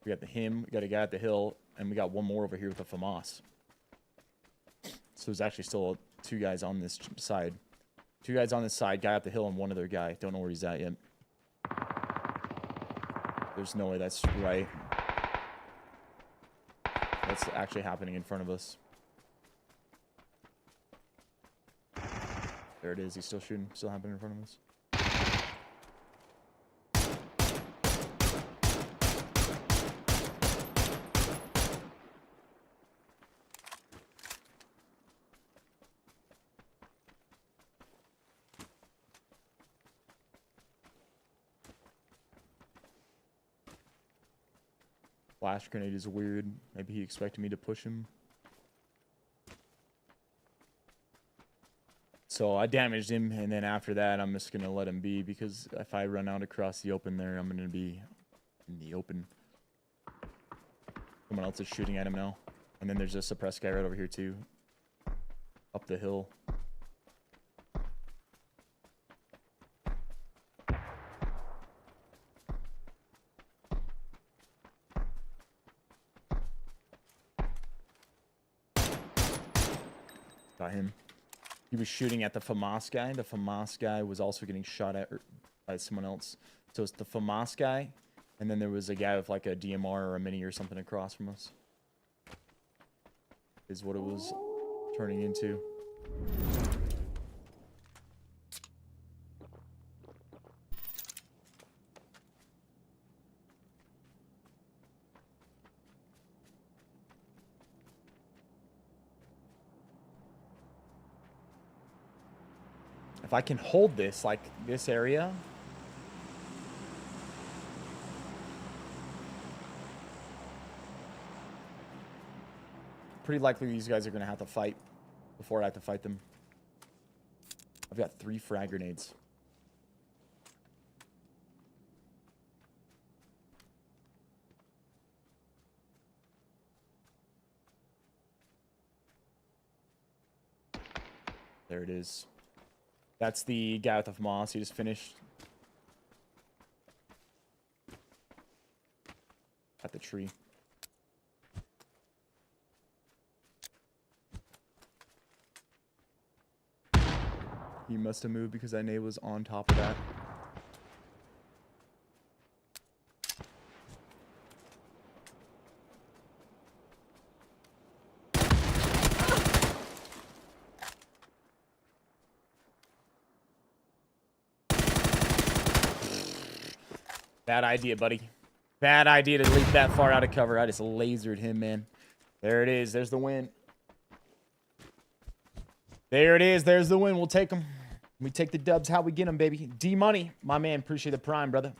We got him, we got a guy at the hill, and we got one more over here with the FAMAS. So there's actually still 2 guys on this side. 2 guys on this side, guy up the hill, and one other guy. Don't know where he's at yet. There's no way that's right. That's actually happening in front of us. There it is. He's still shooting. Still happening in front of us. Flash grenade is weird. Maybe he expected me to push him. So I damaged him, and then after that, I'm just going to let him be, because if I run out across the open there, I'm going to be in the open. Someone else is shooting at him now. And then there's a suppressed guy right over here, too. Up the hill. Got him. He was shooting at the FAMAS guy. The FAMAS guy was also getting shot at by someone else. So it's the FAMAS guy, and then there was a guy with like a DMR or a mini or something across from us. Is what it was turning into. If I can hold this, like this area. Pretty likely these guys are going to have to fight before I have to fight them. I've got 3 frag grenades. There it is. That's the guy with the FAMAS. He just finished. At the tree. He must have moved because that nade was on top of that. Bad idea, buddy. Bad idea to leap that far out of cover. I just lasered him, man. There it is. There's the win. There it is. There's the win. We'll take them. We take the dubs. How we get them, baby. D-Money. My man. Appreciate the prime, brother.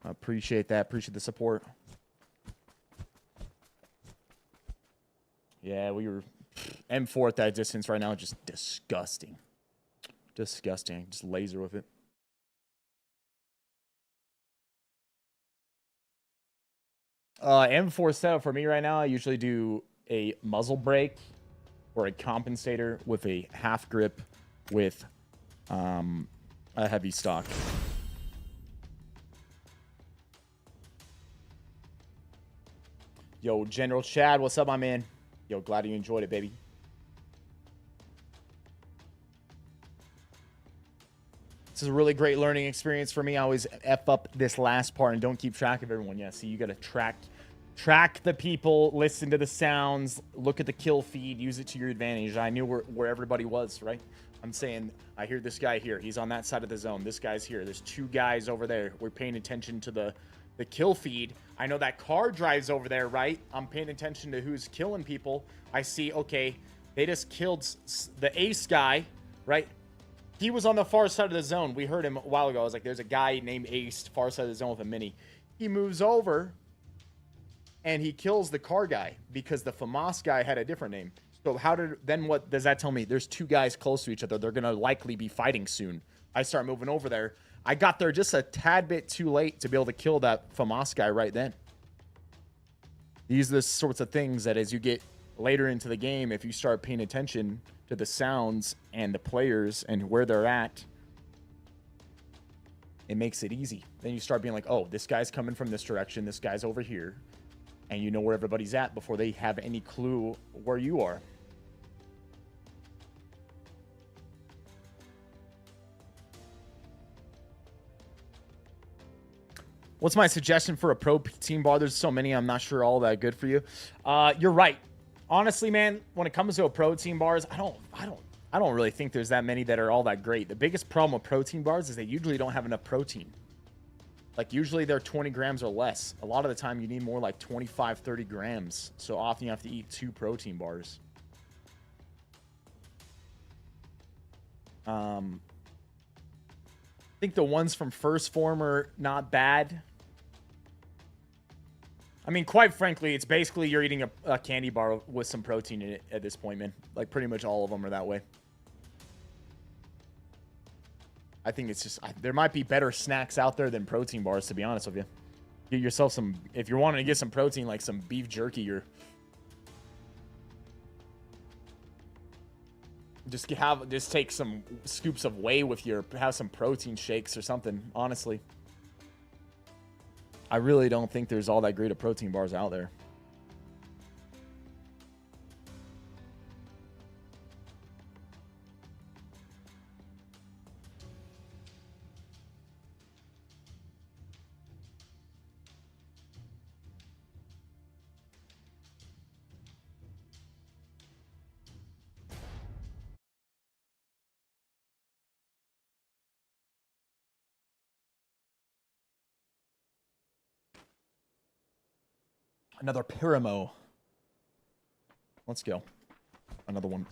I appreciate that. Appreciate the support. Yeah, we were M4 at that distance right now. Just disgusting. Disgusting. Just laser with it. M4 setup for me right now, I usually do a muzzle brake or a compensator with a half grip with a heavy stock. Yo, General Chad, what's up, my man? Yo, glad you enjoyed it, baby. This is a really great learning experience for me. I always F up this last part and don't keep track of everyone. Yeah, see, you got to track the people, listen to the sounds, look at the kill feed, use it to your advantage. I knew where everybody was, right? I'm saying, I hear this guy here. He's on that side of the zone. This guy's here. There's 2 guys over there. We're paying attention to the kill feed. I know that car drives over there, right? I'm paying attention to who's killing people. I see, okay, they just killed the ace guy, right? He was on the far side of the zone. We heard him a while ago. I was like, there's a guy named Ace, far side of the zone with a mini. He moves over, and he kills the car guy because the FAMAS guy had a different name. So then what does that tell me? There's 2 guys close to each other. They're going to likely be fighting soon. I start moving over there. I got there just a tad bit too late to be able to kill that FAMAS guy right then. These are the sorts of things that as you get later into the game, if you start paying attention to the sounds and the players and where they're at, it makes it easy. Then you start being like, oh, this guy's coming from this direction. This guy's over here. And you know where everybody's at before they have any clue where you are. What's my suggestion for a pro team bar? There's so many. I'm not sure all that good for you. You're right. Honestly, man, when it comes to a protein bars, I don't really think there's that many that are all that great. The biggest problem with protein bars is they usually don't have enough protein. Like, usually they're 20 grams or less. A lot of the time, you need more like 25, 30 grams. So often you have to eat 2 protein bars. I think the ones from First Form are not bad. I mean, quite frankly, it's basically you're eating a candy bar with some protein in it at this point, man. Like, pretty much all of them are that way. I think it's just, there might be better snacks out there than protein bars, to be honest with you. Get yourself some, if you're wanting to get some protein, like some beef jerky or just take some scoops of whey with your, have some protein shakes or something, honestly. I really don't think there's all that great of protein bars out there. Another Paramo. Let's go. Another one.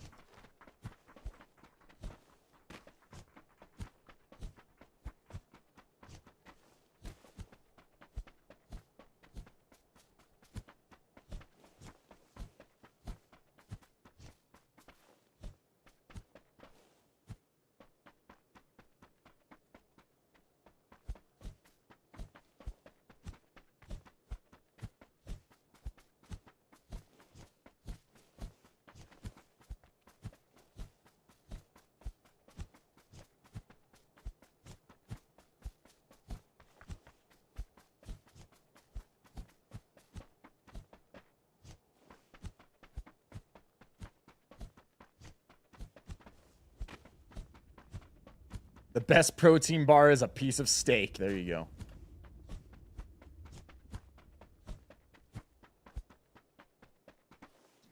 The best protein bar is a piece of steak. There you go.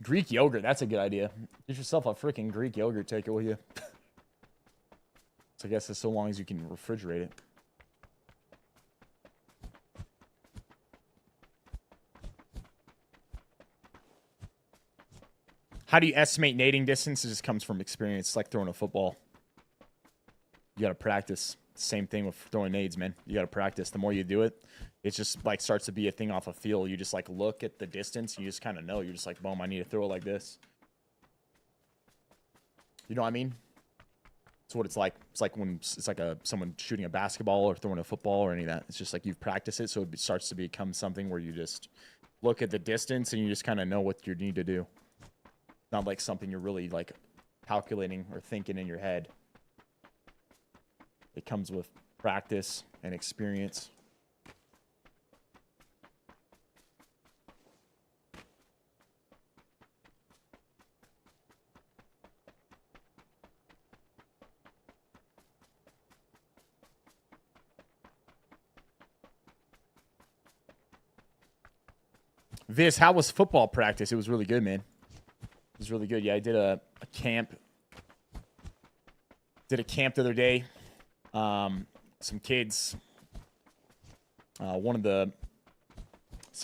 Greek yogurt. That's a good idea. Get yourself a freaking Greek yogurt. Take it with you. So I guess as so long as you can refrigerate it. How do you estimate nading distance? It just comes from experience. It's like throwing a football. You got to practice. Same thing with throwing nades, man. You got to practice. The more you do it, it just like starts to be a thing off a feel. You just like look at the distance. And you just kind of know. You're just like, boom, I need to throw it like this. You know what I mean? That's what it's like. It's like when it's like someone shooting a basketball or throwing a football or any of that. It's just like you've practiced it, so it starts to become something where you just look at the distance and you just kind of know what you need to do. Not like something you're really like calculating or thinking in your head. It comes with practice and experience. Viss, how was football practice? It was really good, man. It was really good. Yeah, I did a camp. Did a camp the other day. Some kids. Someone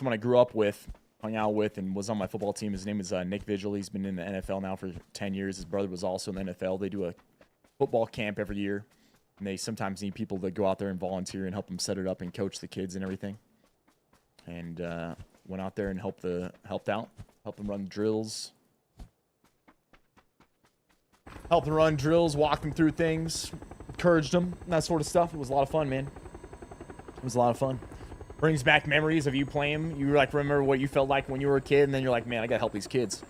I grew up with, hung out with, and was on my football team. His name is Nick Vigil. He's been in the NFL now for 10 years. His brother was also in the NFL. They do a football camp every year. And they sometimes need people to go out there and volunteer and help them set it up and coach the kids and everything. And went out there and helped out. Helped them run drills. Helped them run drills, walked them through things, encouraged them, that sort of stuff. It was a lot of fun, man. It was a lot of fun. Brings back memories of you playing. You like remember what you felt like when you were a kid, and then you're like, man, I gotta help these kids.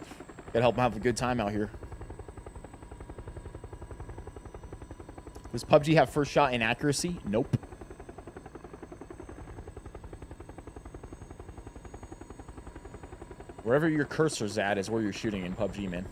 Gotta help them have a good time out here. Does PUBG have first shot inaccuracy? Nope. Wherever your cursor's at is where you're shooting in PUBG, man.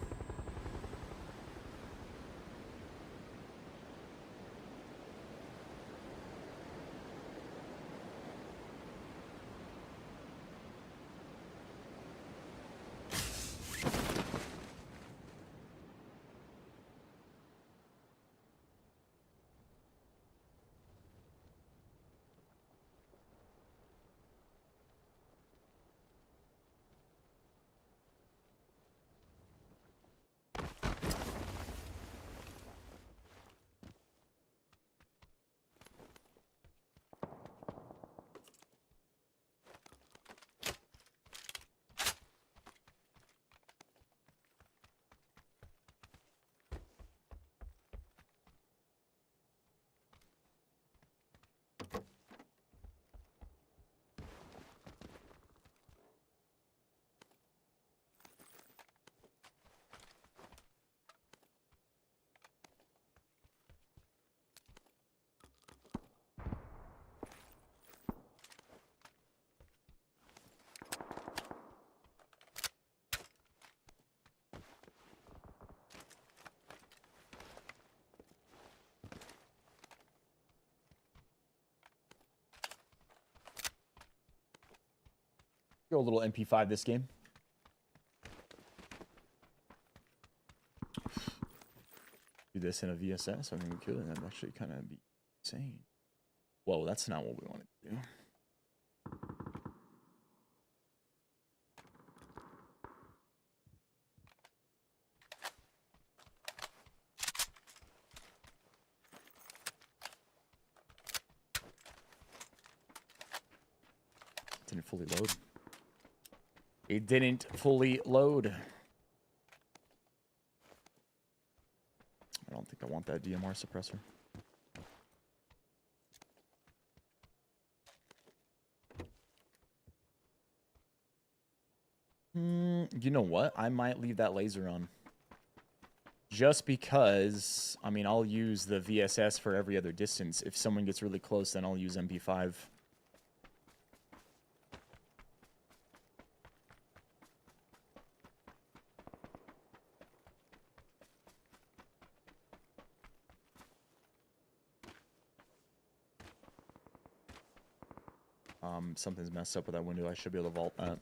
Go a little MP5 this game. Do this in a VSS. I think we could. That'd actually kind of be insane. Whoa, that's not what we want to do. Didn't fully load. It didn't fully load. I don't think I want that DMR suppressor. You know what? I might leave that laser on. Just because, I mean, I'll use the VSS for every other distance. If someone gets really close, then I'll use MP5. Something's messed up with that window. I should be able to vault that.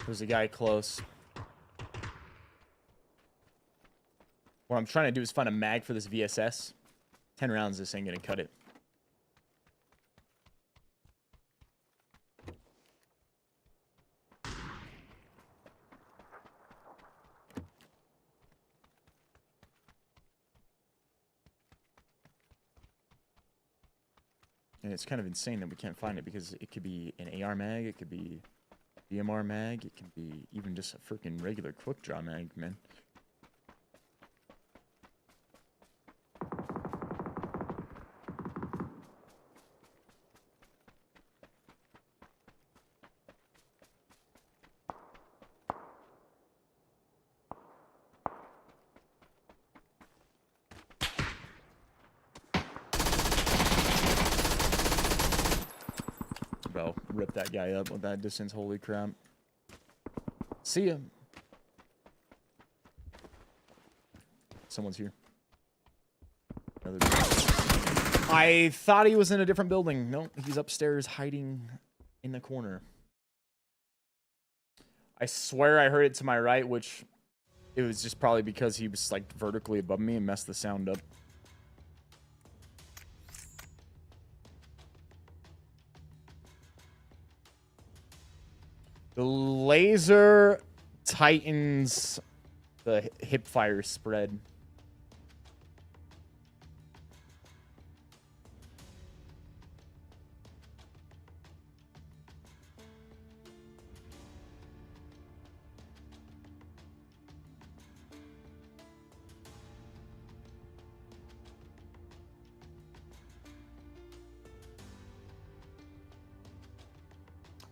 There's a guy close. What I'm trying to do is find a mag for this VSS. 10 rounds, this ain't gonna cut it. And it's kind of insane that we can't find it because it could be an AR mag, it could be DMR mag, it can be even just a freaking regular quick draw mag, man. Bro, rip that guy up with that distance, holy crap. See ya. Someone's here. I thought he was in a different building. No, he's upstairs hiding in the corner. I swear I heard it to my right, which it was just probably because he was like vertically above me and messed the sound up. The laser tightens the hip fire spread.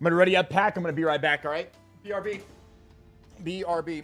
I'm gonna ready up pack. I'm gonna be right back, all right? BRB. BRB.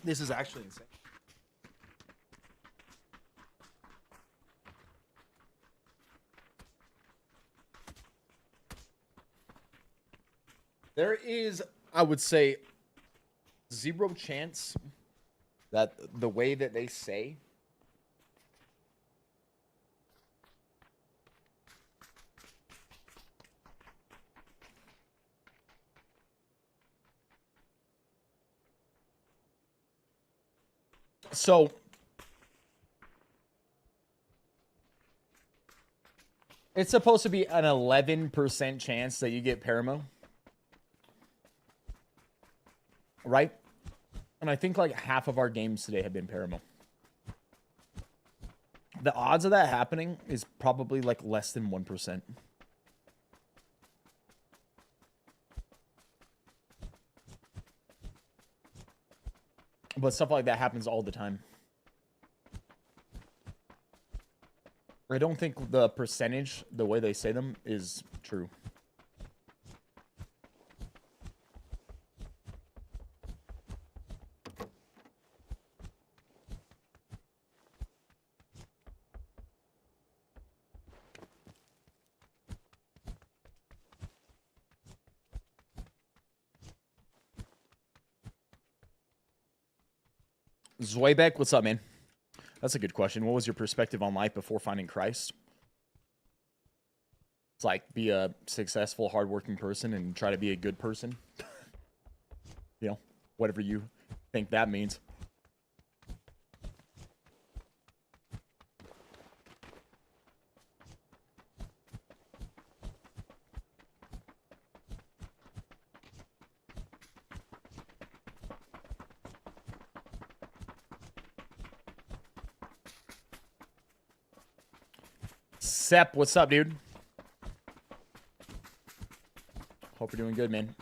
This is actually insane. There is, I would say, 0 chance that the way that they say so it's supposed to be an 11% chance that you get Paramo, right? And I think like half of our games today have been Paramo. The odds of that happening is probably like less than 1%. But stuff like that happens all the time. I don't think the percentage, the way they say them, is true. Zwebeck, what's up, man? That's a good question. What was your perspective on life before finding Christ? It's like, be a successful, hardworking person and try to be a good person. You know, whatever you think that means. Sep, what's up, dude? Hope you're doing good, man.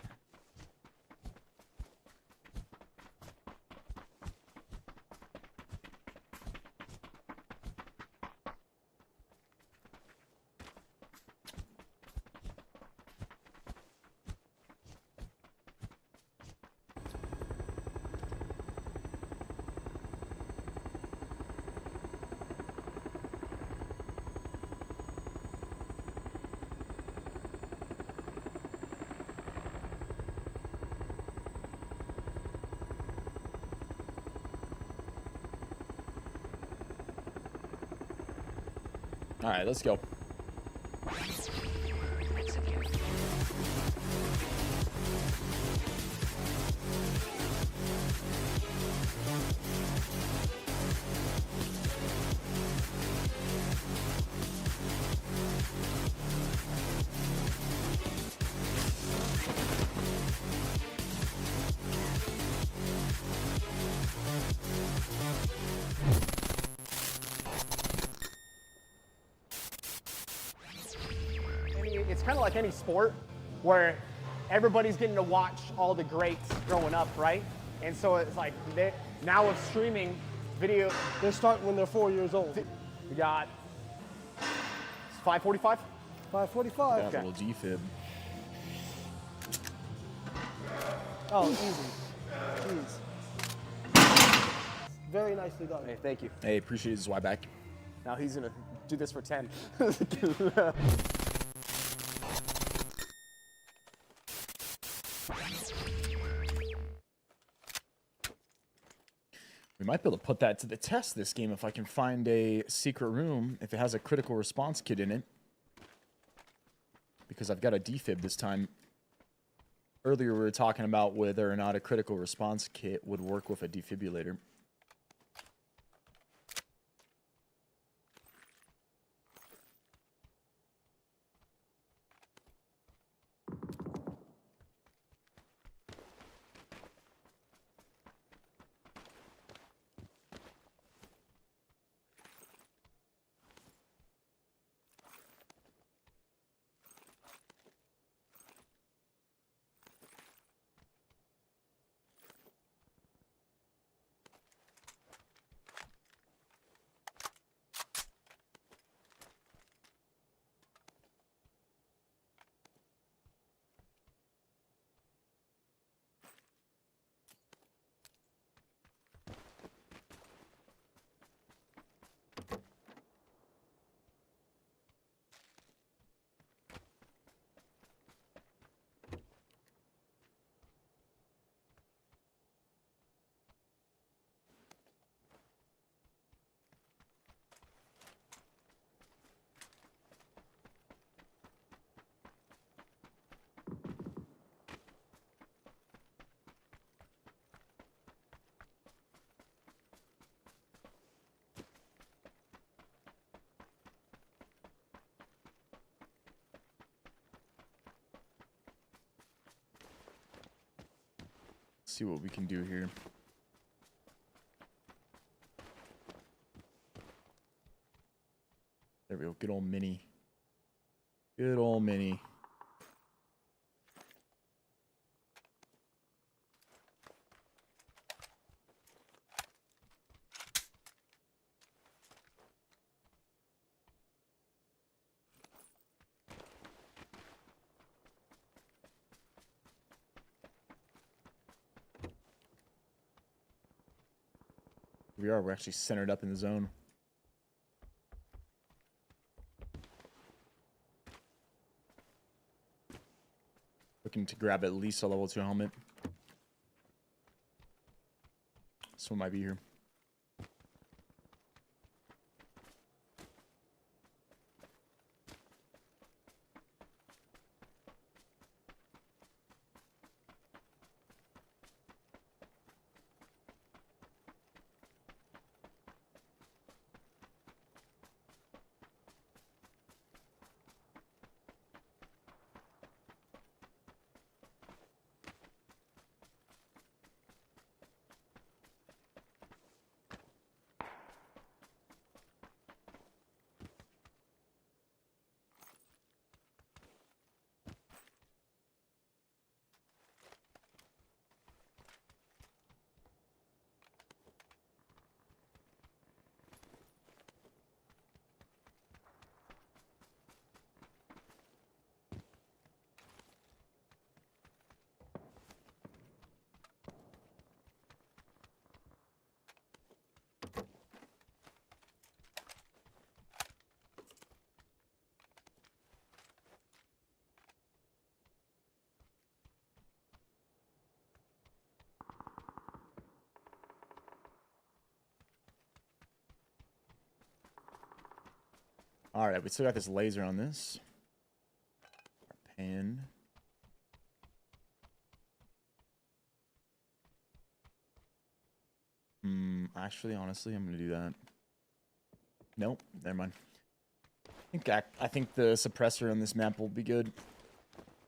All right, let's go. It's kind of like any sport where everybody's getting to watch all the greats growing up, right? And so it's like now with streaming video, They start when they're 4 years old. we got 5:45. 5:45. Got a little defib. Oh, easy. Jeez. Very nicely done. Hey, thank you. Hey, appreciate his Zwebeck. Now he's gonna do this for 10. We might be able to put that to the test this game if I can find a secret room, if it has a critical response kit in it. Because I've got a defib this time. Earlier we were talking about whether or not a critical response kit would work with a defibrillator. see what we can do here. There we go. Good old mini. Good old mini. We're actually centered up in the zone. Looking to grab at least a level 2 helmet. This one might be here. All right, we still got this laser on this. Our pan. Actually, honestly, I'm gonna do that. Nope, never mind. I think the suppressor on this map will be good.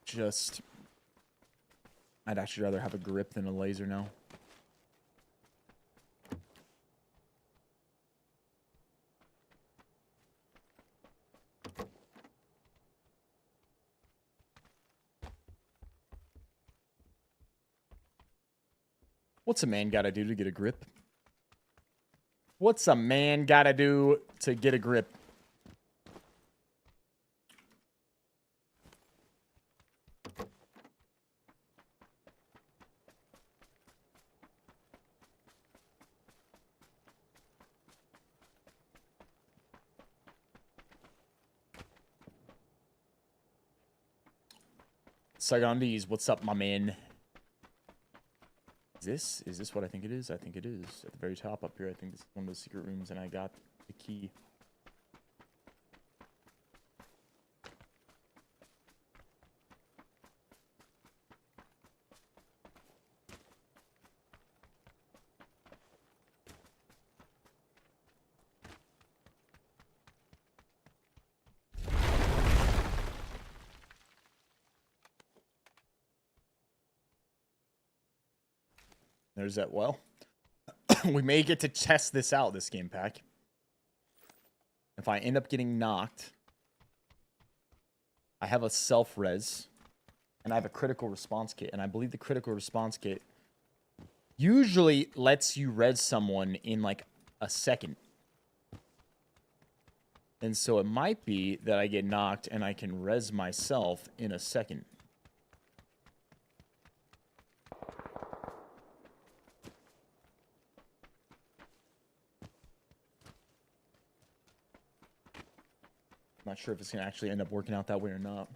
Just, I'd actually rather have a grip than a laser now. What's a man gotta do to get a grip? What's a man gotta do to get a grip? Sagandis, what's up, my man? Is this what I think it is? I think it is. At the very top up here, I think this is one of those secret rooms, and I got the key. There's that well. We may get to test this out, this game pack. If I end up getting knocked, I have a self-res, and I have a critical response kit, and I believe the critical response kit usually lets you res someone in like a second. And so it might be that I get knocked and I can res myself in a second. Not sure if it's going to actually end up working out that way or not.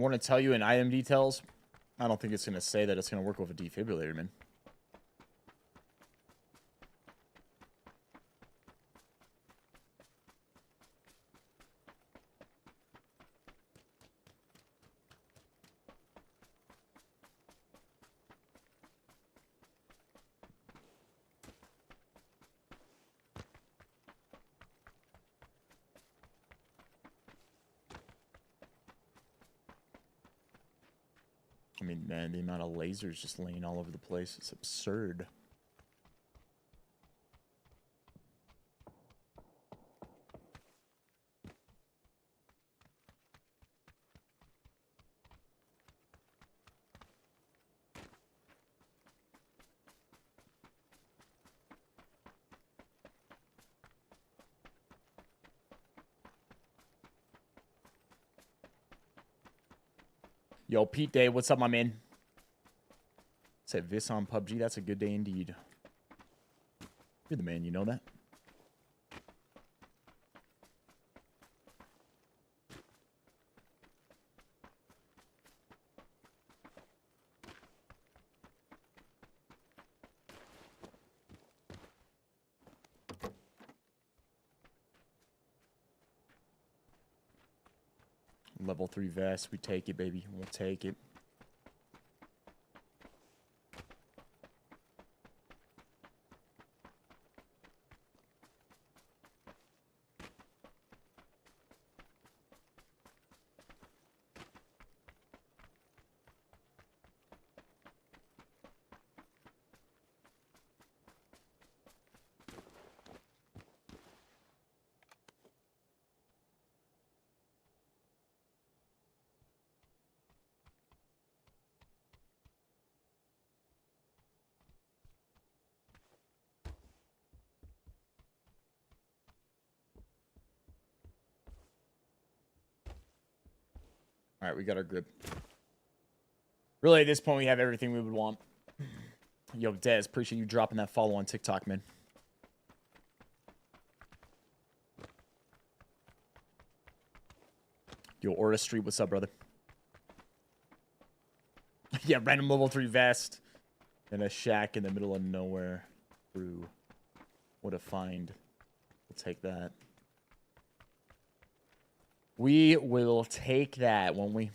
Want to tell you in item details? I don't think it's going to say that it's going to work with a defibrillator, man. I mean, man, the amount of lasers just laying all over the place is absurd. Yo, Pete Day, what's up, my man? Said Viss on PUBG, that's a good day indeed. You're the man, you know that? Level 3 vest, we take it, baby. We'll take it. All right, we got our grip. Really, at this point, we have everything we would want. Yo, Dez, appreciate you dropping that follow on TikTok, man. Yo, Aura Street, what's up, brother? Yeah, random level 3 vest. And a shack in the middle of nowhere. True. What a find. We'll take that. We will take that, won't we?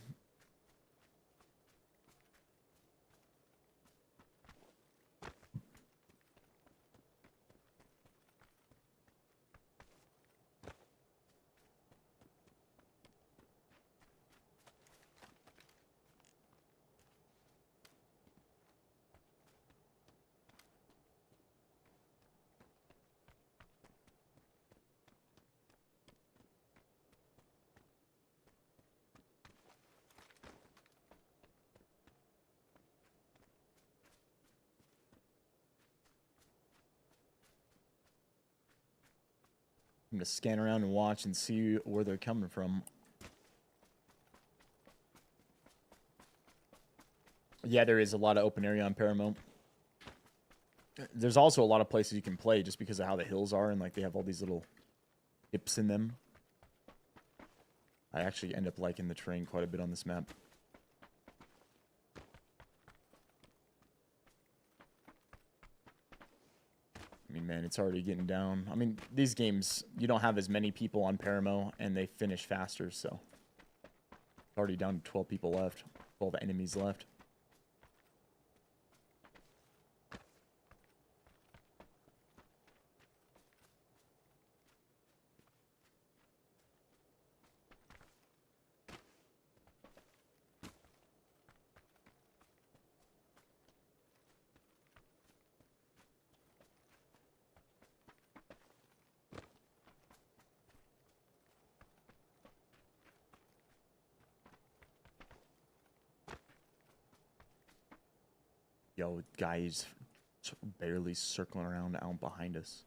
I'm going to scan around and watch and see where they're coming from. Yeah, there is a lot of open area on Paramo. There's also a lot of places you can play just because of how the hills are and like they have all these little dips in them. I actually end up liking the terrain quite a bit on this map. I mean, man, it's already getting down. I mean, these games, you don't have as many people on Paramo, and they finish faster, so... It's already down to 12 people left. 12 enemies left. Yo, guys barely circling around out behind us.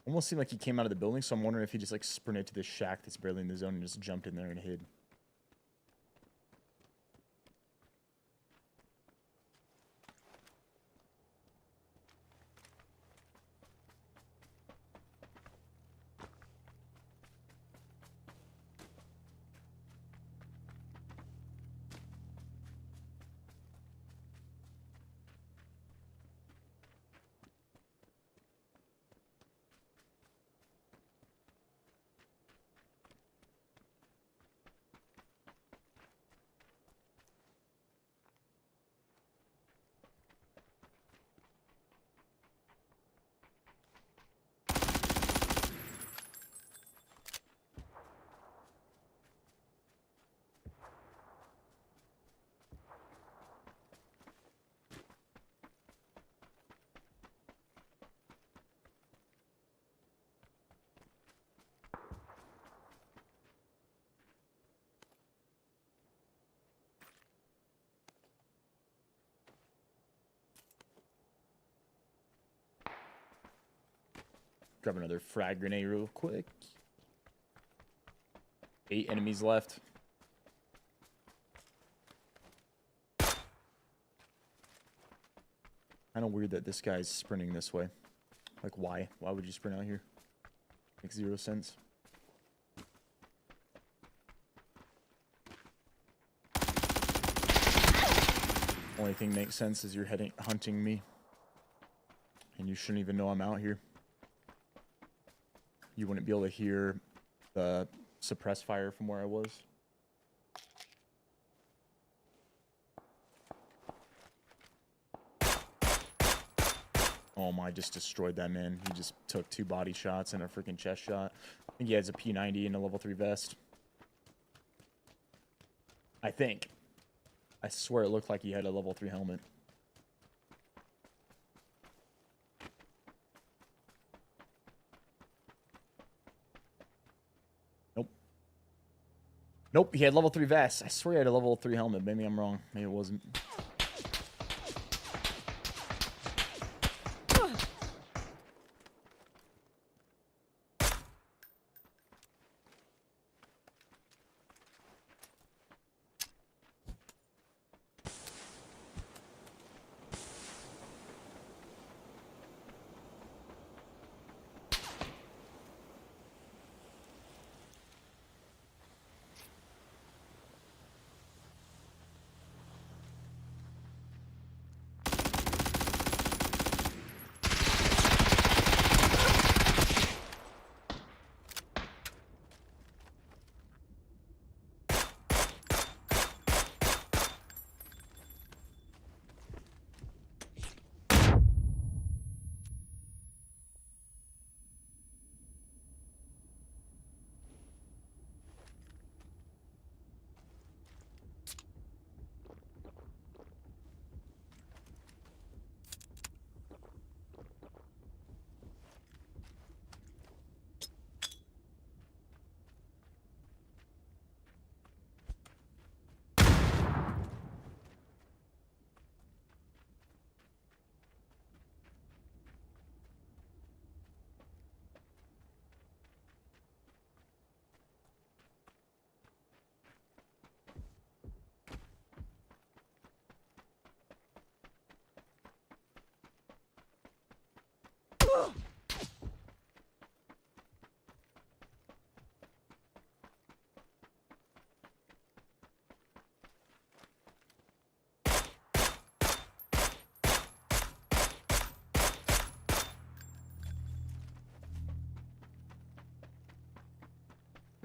Almost seemed like he came out of the building, so I'm wondering if he just like sprinted to this shack that's barely in the zone and just jumped in there and hid. Grab another frag grenade real quick. 8 enemies left. Kind of weird that this guy's sprinting this way. Like, why? Why would you sprint out here? Makes 0 sense. Only thing makes sense is you're hunting me. And you shouldn't even know I'm out here. You wouldn't be able to hear the suppressed fire from where I was. Oh my, just destroyed that man. He just took 2 body shots and a freaking chest shot. I think he has a P90 and a level 3 vest. I think. I swear it looked like he had a level 3 helmet. Nope, he had level 3 vest. I swear he had a level 3 helmet. Maybe I'm wrong. Maybe it wasn't.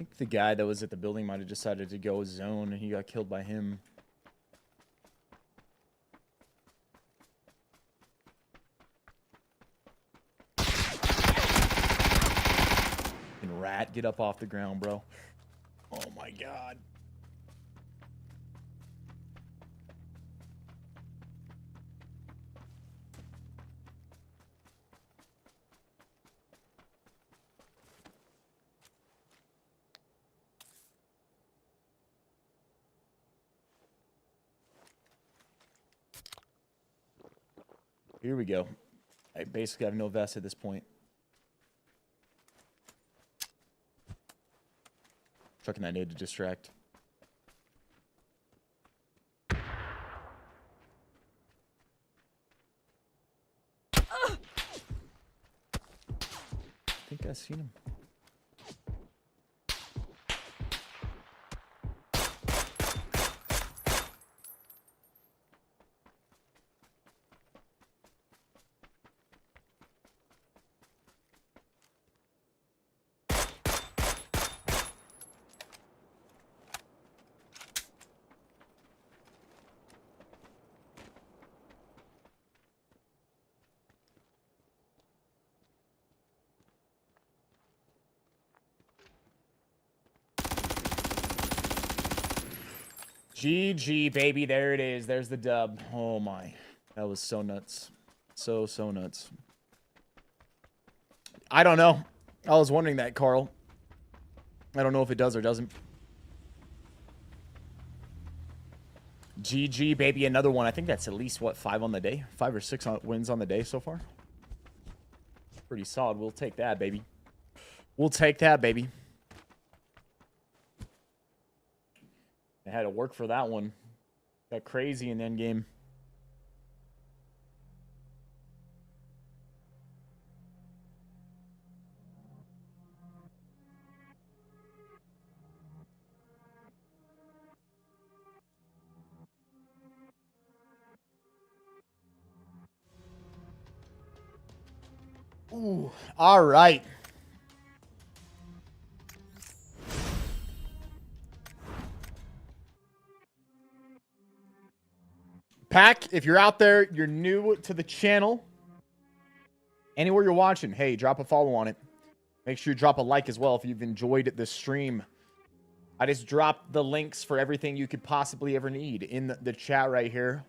I think the guy that was at the building might have decided to go zone and he got killed by him. And rat, get up off the ground, bro. Oh my god. Here we go. I basically have no vest at this point. Chucking that nade to distract. I think I seen him. GG, baby. There it is. There's the dub. Oh, my. That was so nuts. So nuts. I don't know. I was wondering that, Carl. I don't know if it does or doesn't. GG, baby. Another one. I think that's at least, what, 5 on the day? 5 or 6 wins on the day so far. Pretty solid. We'll take that, baby. We'll take that, baby. I had to work for that one. Got crazy in the end game. Ooh, all right. Pack, if you're out there, you're new to the channel, anywhere you're watching, hey, drop a follow on it. Make sure you drop a like as well if you've enjoyed the stream. I just dropped the links for everything you could possibly ever need in the chat right here.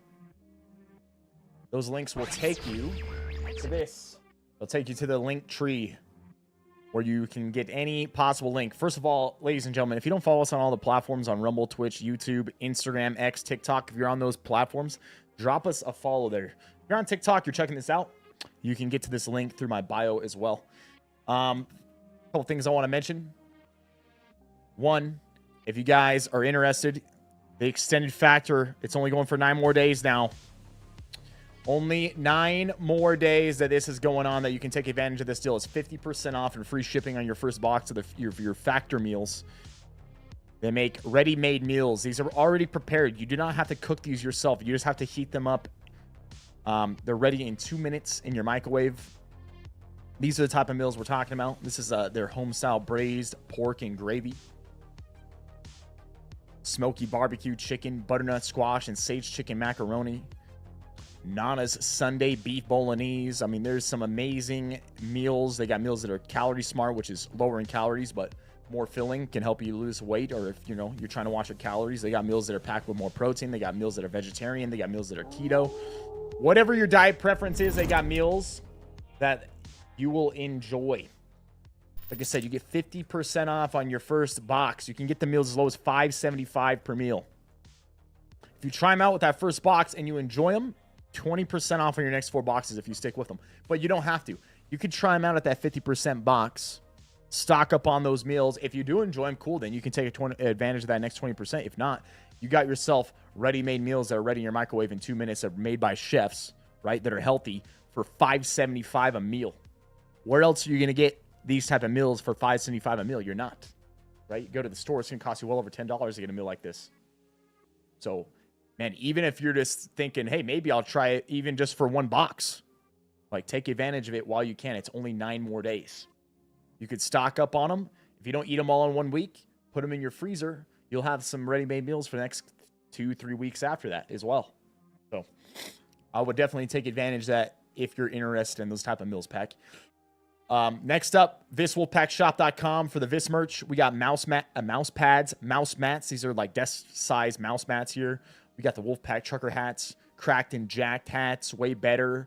Those links will take you to this. They'll take you to the link tree where you can get any possible link. First of all, ladies and gentlemen, if you don't follow us on all the platforms on Rumble, Twitch, YouTube, Instagram, X, TikTok, if you're on those platforms, drop us a follow there. If you're on TikTok, you're checking this out, you can get to this link through my bio as well. A couple things I want to mention. One, if you guys are interested, the extended factor, it's only going for 9 more days now. Only 9 more days that this is going on that you can take advantage of this deal. It's 50% off and free shipping on your first box of your factor meals. They make ready-made meals. These are already prepared. You do not have to cook these yourself. You just have to heat them up. They're ready in 2 minutes in your microwave. These are the type of meals we're talking about. This is their home-style braised pork and gravy. Smoky barbecue chicken, butternut squash, and sage chicken macaroni. Nana's Sunday beef bolognese. I mean, there's some amazing meals. They got meals that are calorie smart, which is lower in calories, but more filling, can help you lose weight. Or if, you know, you're trying to watch your calories, they got meals that are packed with more protein. They got meals that are vegetarian. They got meals that are keto. Whatever your diet preference is, they got meals that you will enjoy. Like I said, you get 50% off on your first box. You can get the meals as low as $5.75 per meal. If you try them out with that first box and you enjoy them, 20% off on your next 4 boxes if you stick with them. But you don't have to. You could try them out at that 50% box. Stock up on those meals. If you do enjoy them, cool. Then you can take advantage of that next 20%. If not, you got yourself ready-made meals that are ready in your microwave in 2 minutes, that are made by chefs, right, that are healthy for $5.75 a meal. Where else are you going to get these type of meals for $5.75 a meal? You're not, right? You go to the store, it's going to cost you well over $10 to get a meal like this. So, man, even if you're just thinking, hey, maybe I'll try it even just for 1 box, like, take advantage of it while you can. It's only 9 more days. You could stock up on them. If you don't eat them all in 1 week, put them in your freezer. You'll have some ready-made meals for the next 2-3 weeks after that as well. So I would definitely take advantage of that if you're interested in those type of meals, Pack. Next up, VissWolfpackShop.com for the Viss merch. We got mouse pads, mouse mats. These are like desk-size mouse mats here. We got the Wolfpack trucker hats, cracked and jacked hats, way better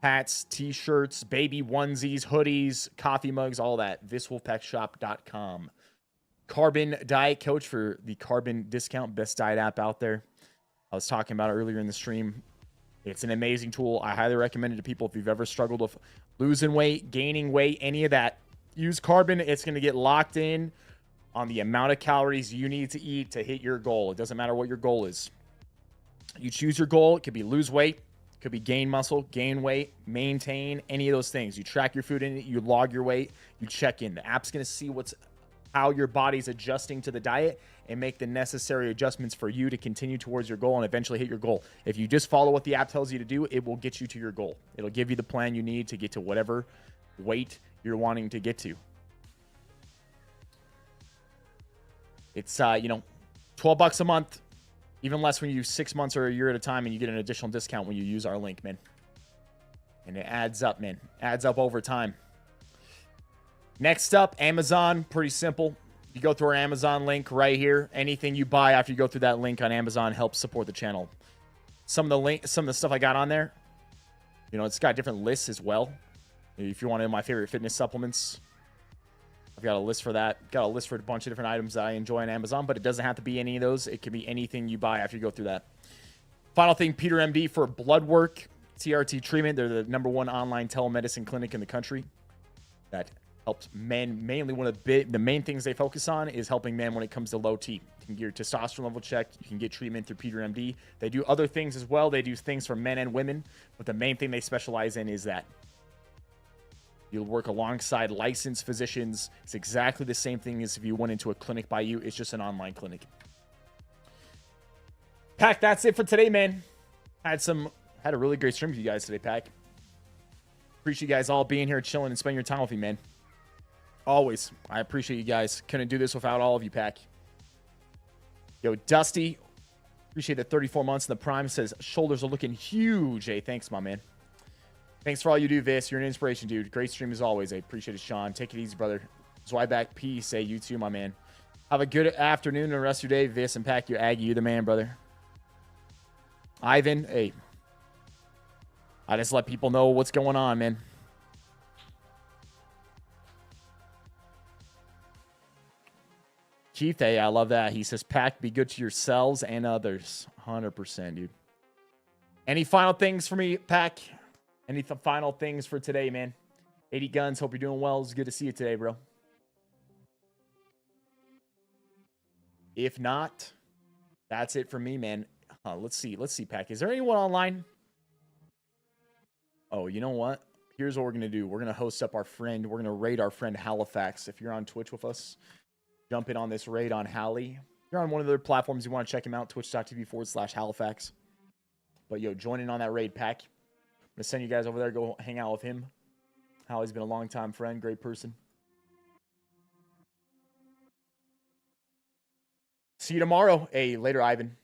hats, t-shirts, baby onesies, hoodies, coffee mugs, all that. VissWolfpackShop.com. Carbon Diet Coach for the Carbon discount, best diet app out there. I was talking about it earlier in the stream. It's an amazing tool. I highly recommend it to people if you've ever struggled with losing weight, gaining weight, any of that. Use Carbon. It's going to get locked in. on the amount of calories you need to eat to hit your goal. It doesn't matter what your goal is. You choose your goal. It could be lose weight. It could be gain muscle, gain weight, maintain, any of those things. You track your food in it. You log your weight. You check in. The app's going to see how your body's adjusting to the diet and make the necessary adjustments for you to continue towards your goal and eventually hit your goal. If you just follow what the app tells you to do, it will get you to your goal. It'll give you the plan you need to get to whatever weight you're wanting to get to. It's, you know, $12 a month, even less when you use 6 months or a year at a time, and you get an additional discount when you use our link, man. And it adds up, man. Adds up over time. Next up, Amazon. Pretty simple. You go through our Amazon link right here. Anything you buy after you go through that link on Amazon helps support the channel. Some of the stuff I got on there, you know, it's got different lists as well. If you want my favorite fitness supplements, I've got a list for that. Got a list for a bunch of different items that I enjoy on Amazon, but it doesn't have to be any of those. It can be anything you buy after you go through that. Final thing, Peter MD for blood work, TRT treatment. They're the #1 online telemedicine clinic in the country that helps men. Mainly one of the main things they focus on is helping men when it comes to low T. You can get your testosterone level checked. You can get treatment through Peter MD. They do other things as well. They do things for men and women, but the main thing they specialize in is that. You'll work alongside licensed physicians. It's exactly the same thing as if you went into a clinic by you. It's just an online clinic. Pac, that's it for today, man. Had a really great stream with you guys today, Pac. Appreciate you guys all being here, chilling, and spending your time with me, man. Always. I appreciate you guys. Couldn't do this without all of you, Pac. Yo, Dusty. Appreciate the 34 months in the prime. Says, shoulders are looking huge. Hey, thanks, my man. Thanks for all you do, Viss. You're an inspiration, dude. Great stream as always. I appreciate it, Sean. Take it easy, brother. Zwyback, peace. Hey, you too, my man. Have a good afternoon and the rest of your day, Viss and Pac. You Aggie, you the man, brother. Ivan, hey. I just let people know what's going on, man. Keith, hey, I love that. He says, Pac, be good to yourselves and others. 100%, dude. Any final things for me, Pac? Any final things for today, man? 80 Guns, hope you're doing well. It's good to see you today, bro. If not, that's it for me, man. Let's see, Pac. Is there anyone online? Oh, you know what? Here's what we're going to do. We're going to host up our friend. We're going to raid our friend Halifax. If you're on Twitch with us, jump in on this raid on Hallie. If you're on one of their platforms, you want to check him out, twitch.tv/Halifax. But, yo, join in on that raid, Pac. I'm going to send you guys over there. Go hang out with him. Hallie's been a long-time friend. Great person. See you tomorrow. Hey, later, Ivan.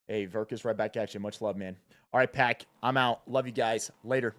Hey, Verkus, right back at you. Much love, man. All right, Pac. I'm out. Love you guys. Later.